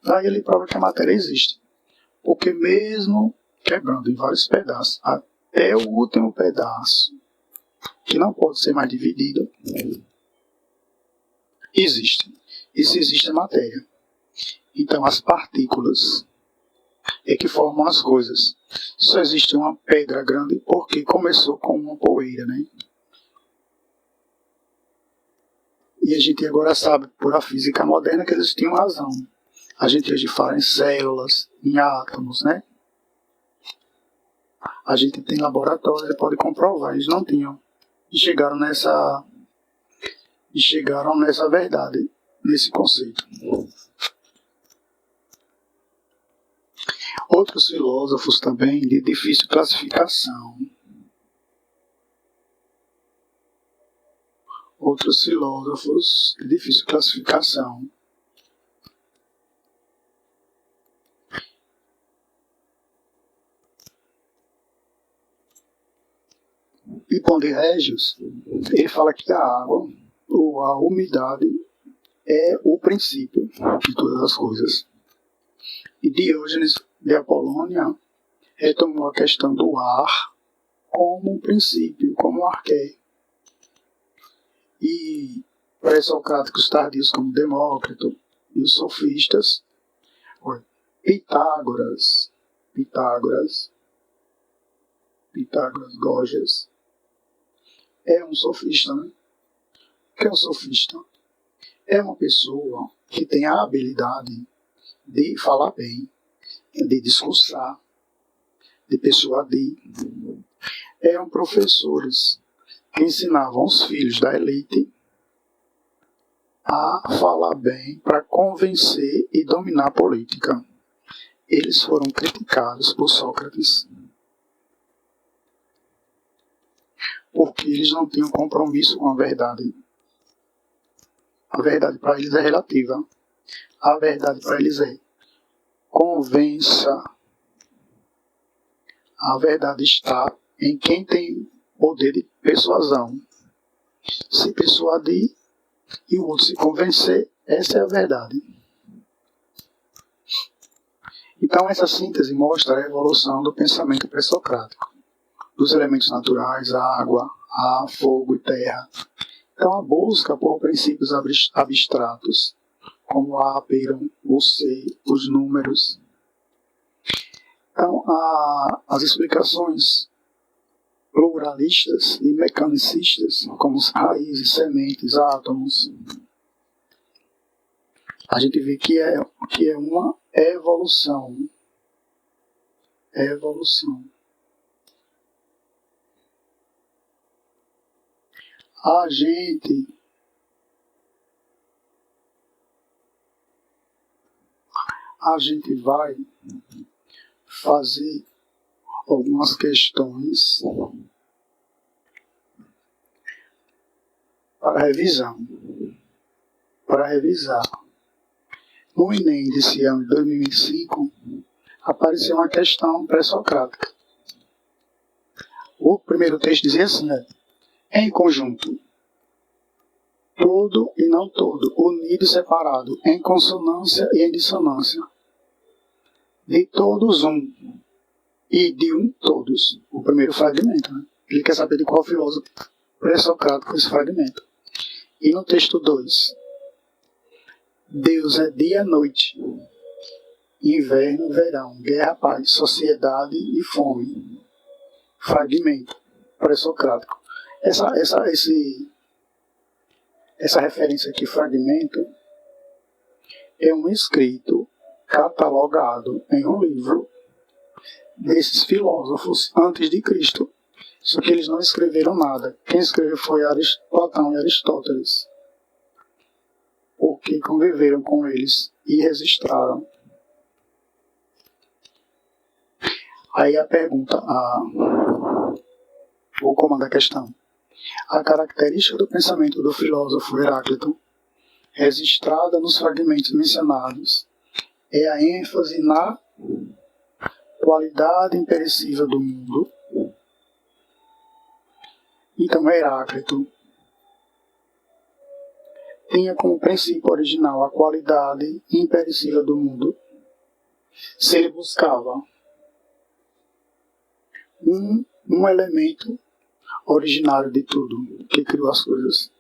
Speaker 1: Daí ele prova que a matéria existe, porque mesmo quebrando em vários pedaços, até o último pedaço, que não pode ser mais dividido, existe. E se existe a matéria. Então as partículas é que formam as coisas. Só existe uma pedra grande porque começou com uma poeira, né? E a gente agora sabe, por a física moderna, que eles tinham razão. A gente hoje fala em células, em átomos, né? A gente tem laboratórios e pode comprovar, eles não tinham. E chegaram nessa verdade, nesse conceito. Outros filósofos também de difícil classificação. Hipon de Régios, ele fala que a água, ou a umidade, é o princípio de todas as coisas. E Diógenes de Apolônia retomou a questão do ar como um princípio, como um arqué. E pré-socráticos tardios como Demócrito e os sofistas, Pitágoras, Gorgias, é um sofista, né? O que é um sofista? É uma pessoa que tem a habilidade de falar bem, de discursar, de persuadir. Eram professores que ensinavam os filhos da elite a falar bem para convencer e dominar a política. Eles foram criticados por Sócrates porque eles não tinham compromisso com a verdade. A verdade para eles é relativa. A verdade para eles é: convença. A verdade está em quem tem poder de persuasão se persuadir e o outro se convencer, essa é a verdade. Então essa síntese mostra a evolução do pensamento pré-socrático, dos elementos naturais, água, ar, fogo e terra. Então a busca por princípios abstratos, como A, P, o C, os números. Então as explicações pluralistas e mecanicistas, como raízes, sementes, átomos, a gente vê que é uma evolução. Evolução. A gente vai fazer algumas questões para revisão. Para revisar. No Enem desse ano de 2025, apareceu uma questão pré-socrática. O primeiro texto dizia assim, em conjunto, todo e não todo, unido e separado, em consonância e em dissonância. De todos um, e de um todos. O primeiro fragmento. Ele quer saber de qual filósofo pré-socrático esse fragmento. E no texto 2, Deus é dia e noite, inverno, verão, guerra, paz, sociedade e fome. Fragmento pré-socrático. Essa referência aqui, fragmento, é um escrito catalogado em um livro desses filósofos antes de Cristo. Só que eles não escreveram nada. Quem escreveu foi Platão e Aristóteles, porque conviveram com eles e registraram. Aí a pergunta, vou comandar a questão. A característica do pensamento do filósofo Heráclito, registrada nos fragmentos mencionados, é a ênfase na qualidade imperecível do mundo. Então Heráclito tinha como princípio original a qualidade imperecível do mundo. Se ele buscava um elemento originário de tudo que criou as coisas,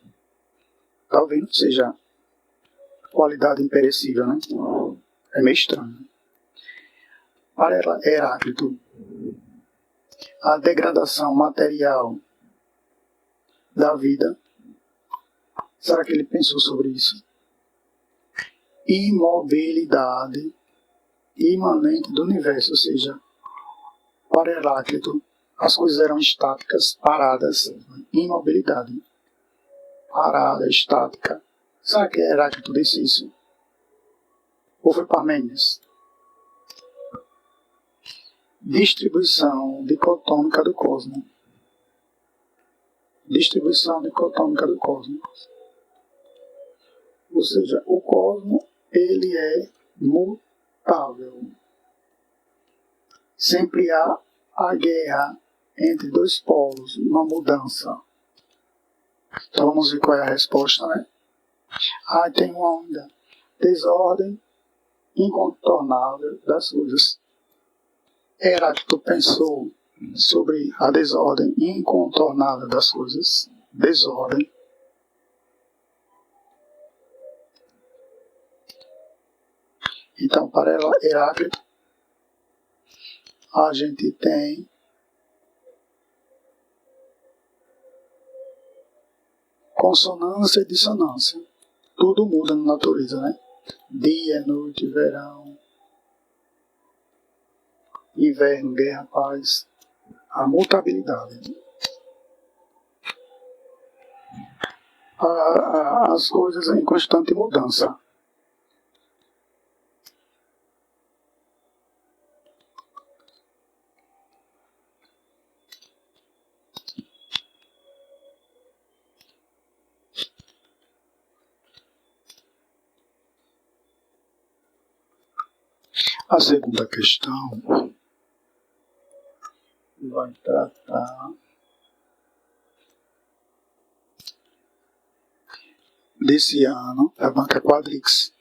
Speaker 1: talvez não seja qualidade imperecível, né? É meio estranho. Para Heráclito, a degradação material da vida, será que ele pensou sobre isso? Imobilidade imanente do universo, ou seja, para Heráclito, as coisas eram estáticas, paradas, imobilidade. Parada, estática. Será que Heráclito disse isso? Ou foi Parmênides? Distribuição dicotômica do cosmos. Distribuição dicotômica do cosmos. Ou seja, o cosmos, ele é mutável. Sempre há a guerra entre dois polos, uma mudança. Então vamos ver qual é a resposta, né? Tem uma onda. Desordem incontornável das coisas. Heráclito pensou sobre a desordem incontornável das coisas. Desordem. Então, para Heráclito, a gente tem consonância e dissonância. Tudo muda na natureza, né? Dia, noite, verão, inverno, guerra, paz. A mutabilidade. As coisas em constante mudança. A segunda questão vai estar tratar desse ano da banca Quadrix.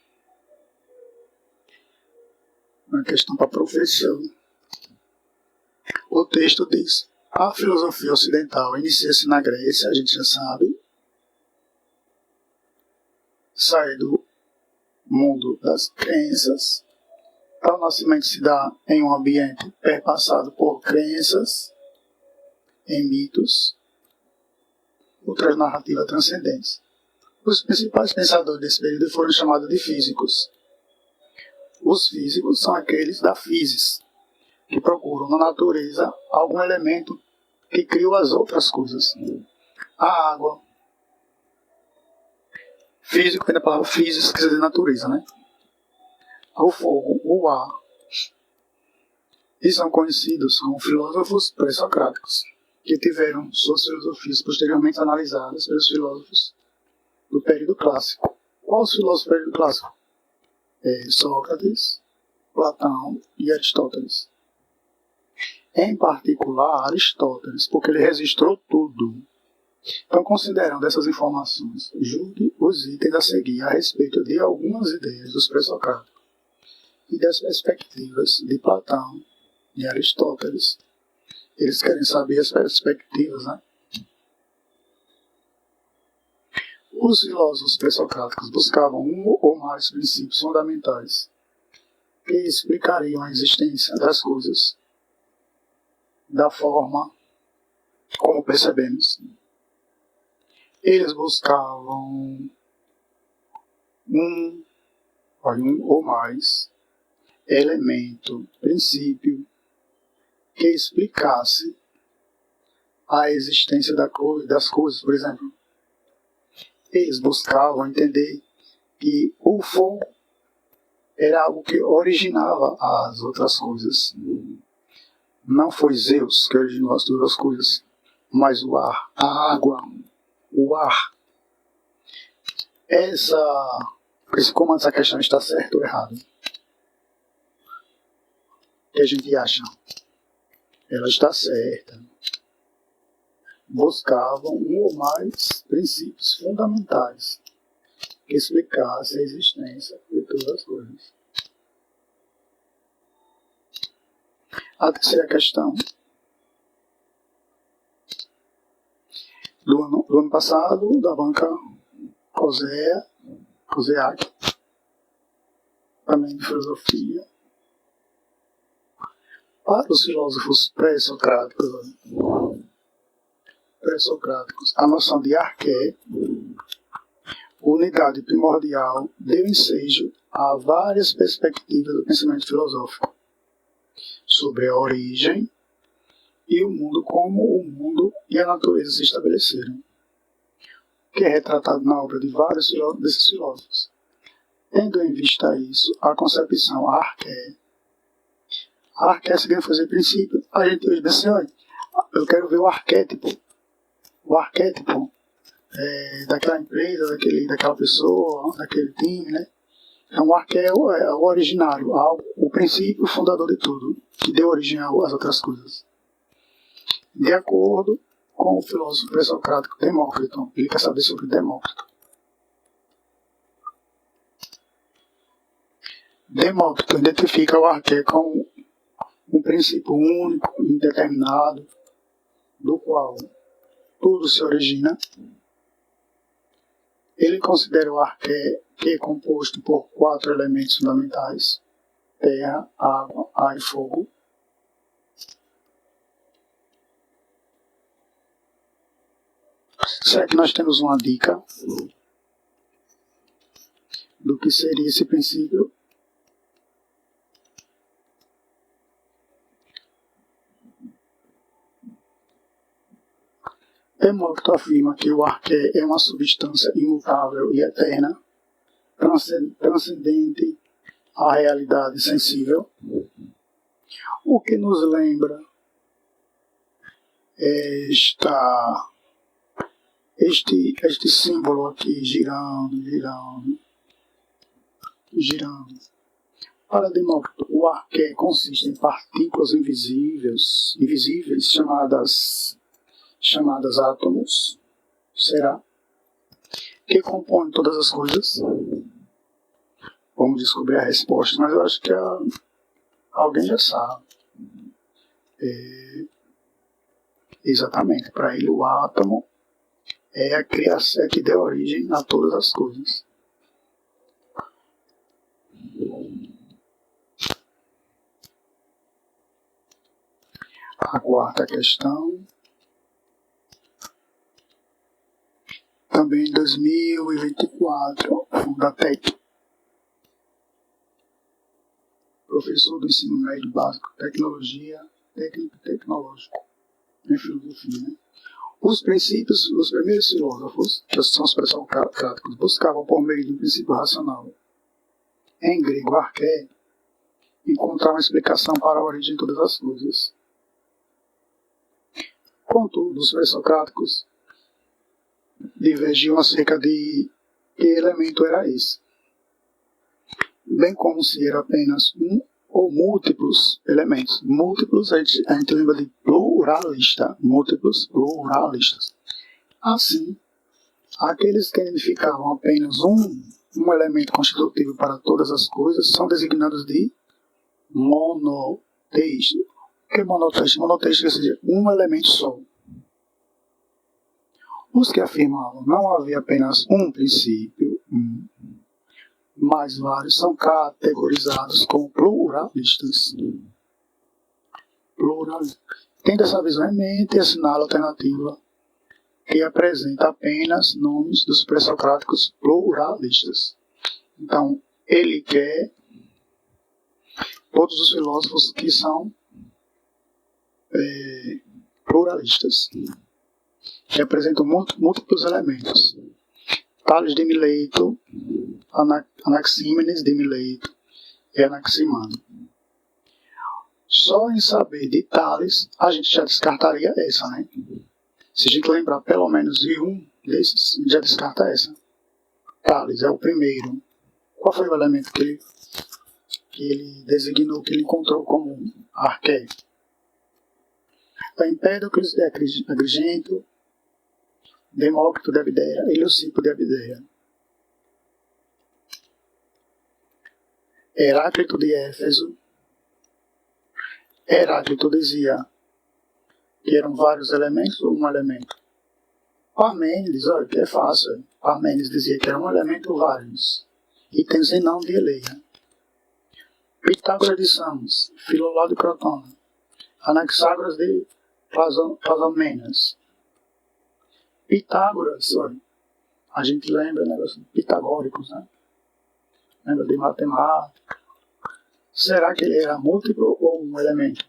Speaker 1: Uma questão para professor. O texto diz: a filosofia ocidental inicia-se na Grécia, a gente já sabe, sai do mundo das crenças. O nascimento se dá em um ambiente perpassado por crenças, em mitos, outras narrativas transcendentes. Os principais pensadores desse período foram chamados de físicos. Os físicos são aqueles da physis, que procuram na natureza algum elemento que criou as outras coisas. A água. Físico vem da palavra physis, que quer dizer natureza, né? O fogo, o ar. E são conhecidos como filósofos pré-socráticos, que tiveram suas filosofias posteriormente analisadas pelos filósofos do período clássico. Qual os filósofos do período clássico? Sócrates, Platão e Aristóteles. Em particular, Aristóteles, porque ele registrou tudo. Então, considerando essas informações, julgue os itens a seguir a respeito de algumas ideias dos pré-socráticos e das perspectivas de Platão e Aristóteles. Eles querem saber as perspectivas, né? Os filósofos pré-socráticos buscavam um ou mais princípios fundamentais que explicariam a existência das coisas da forma como percebemos. Eles buscavam um ou mais elemento, princípio, que explicasse a existência das coisas. Por exemplo, eles buscavam entender que o fogo era algo que originava as outras coisas. Não foi Zeus que originou as duas coisas, mas o ar, a água, o ar. Como essa questão está certa ou errada? O que a gente acha? Ela está certa. Buscavam um ou mais princípios fundamentais que explicassem a existência de todas as coisas. A terceira questão do ano passado, da banca COSEAC, também de filosofia. Para os filósofos pré-socráticos, a noção de arqué, unidade primordial, deu ensejo a várias perspectivas do pensamento filosófico sobre a origem e o mundo, como o mundo e a natureza se estabeleceram, que é retratado na obra de vários desses filósofos. Tendo em vista isso, a concepção arqué significa fazer princípio. A gente hoje pensa, olha, eu quero ver o arquétipo daquela empresa, daquela pessoa, daquele time, né? Então o arqué é o originário, o princípio fundador de tudo, que deu origem às outras coisas. De acordo com o filósofo pré-socrático Demócrito, ele quer saber sobre Demócrito. Demócrito identifica o arqué como um princípio único, indeterminado, do qual tudo se origina. Ele considera o arqué que é composto por 4 elementos fundamentais: terra, água, ar e fogo. Será que nós temos uma dica do que seria esse princípio? Demócrito afirma que o arqué é uma substância imutável e eterna, transcendente à realidade sensível, o que nos lembra este símbolo aqui girando. Para Demócrito, o arqué consiste em partículas invisíveis chamadas átomos, será? Que compõem todas as coisas? Vamos descobrir a resposta, mas eu acho que alguém já sabe. Exatamente, para ele o átomo é a criação que deu origem a todas as coisas. A quarta questão, também em 2024, Fundatec, professor do ensino médio básico, tecnologia, técnico e tecnológico, em filosofia, né? Os primeiros filósofos, que são os pré-socráticos, buscavam por meio de um princípio racional, em grego arqué, encontrar uma explicação para a origem de todas as coisas. Contudo, os pré-socráticos divergiam acerca de que elemento era esse, bem como se era apenas um ou múltiplos elementos. Múltiplos a gente lembra de pluralista, múltiplos pluralistas. Assim, aqueles que identificavam apenas um elemento constitutivo para todas as coisas são designados de monoteístas. O que é monoteísta? Monoteísta quer dizer um elemento só. Os que afirmavam não havia apenas um princípio, mas vários, são categorizados como pluralistas. Tendo essa visão em mente, assinala a alternativa que apresenta apenas nomes dos pré-socráticos pluralistas. Então, ele quer todos os filósofos que são pluralistas, que apresentam múltiplos elementos. Tales de Mileto, Anaxímenes de Mileto e Anaximandro. Só em saber de Tales, a gente já descartaria essa, né? Se a gente lembrar pelo menos de um desses, já descarta essa. Tales é o primeiro. Qual foi o elemento que ele designou, que ele encontrou como arqué? Empédocles de Agrigento, Demócrito de Abdera e Leucipo de Abdera. Heráclito de Éfeso. Heráclito dizia que eram vários elementos ou um elemento. Parmênides, olha que é fácil. Parmênides dizia que era um elemento ou vários. E tem Zenão de Eleia. Pitágoras de Samos, Filolado de Crotona, Anaxágoras de Clazomenas. Pitágoras, olha, a gente lembra negócio pitagóricos, né? Lembra de matemática. Será que ele era múltiplo ou um elemento?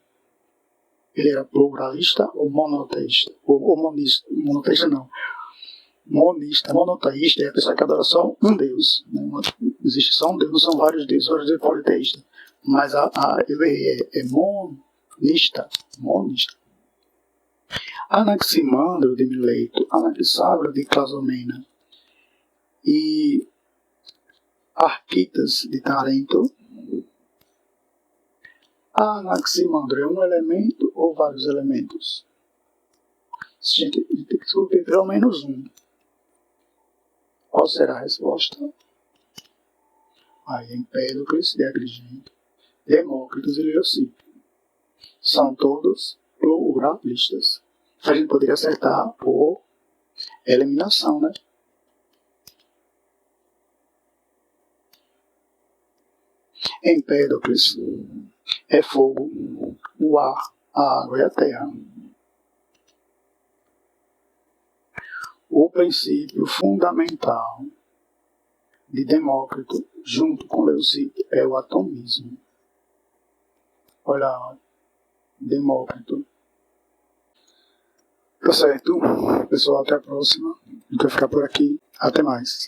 Speaker 1: Ele era pluralista ou monoteísta? Ou monista? Monoteísta não. Monoteísta é a pessoa que adora só um Deus. Existe só um Deus, não são vários deuses, vários deuses politeístas. Mas ele é monista. Anaximandro de Mileto, Anaxágoras de Clazomena e Arquitas de Tarento. Anaximandro é um elemento ou vários elementos? A gente tem que descobrir pelo menos um. Qual será a resposta? Aí, Empédocles de Agrigento, Demócrito e Leucipo. São todos pluralistas. A gente poderia acertar por eliminação, né? Empédocles é fogo, o ar, a água e a terra. O princípio fundamental de Demócrito, junto com Leucipo, é o atomismo. Olha lá, Demócrito. Tá certo, pessoal, até a próxima. A gente vai ficar por aqui. Até mais.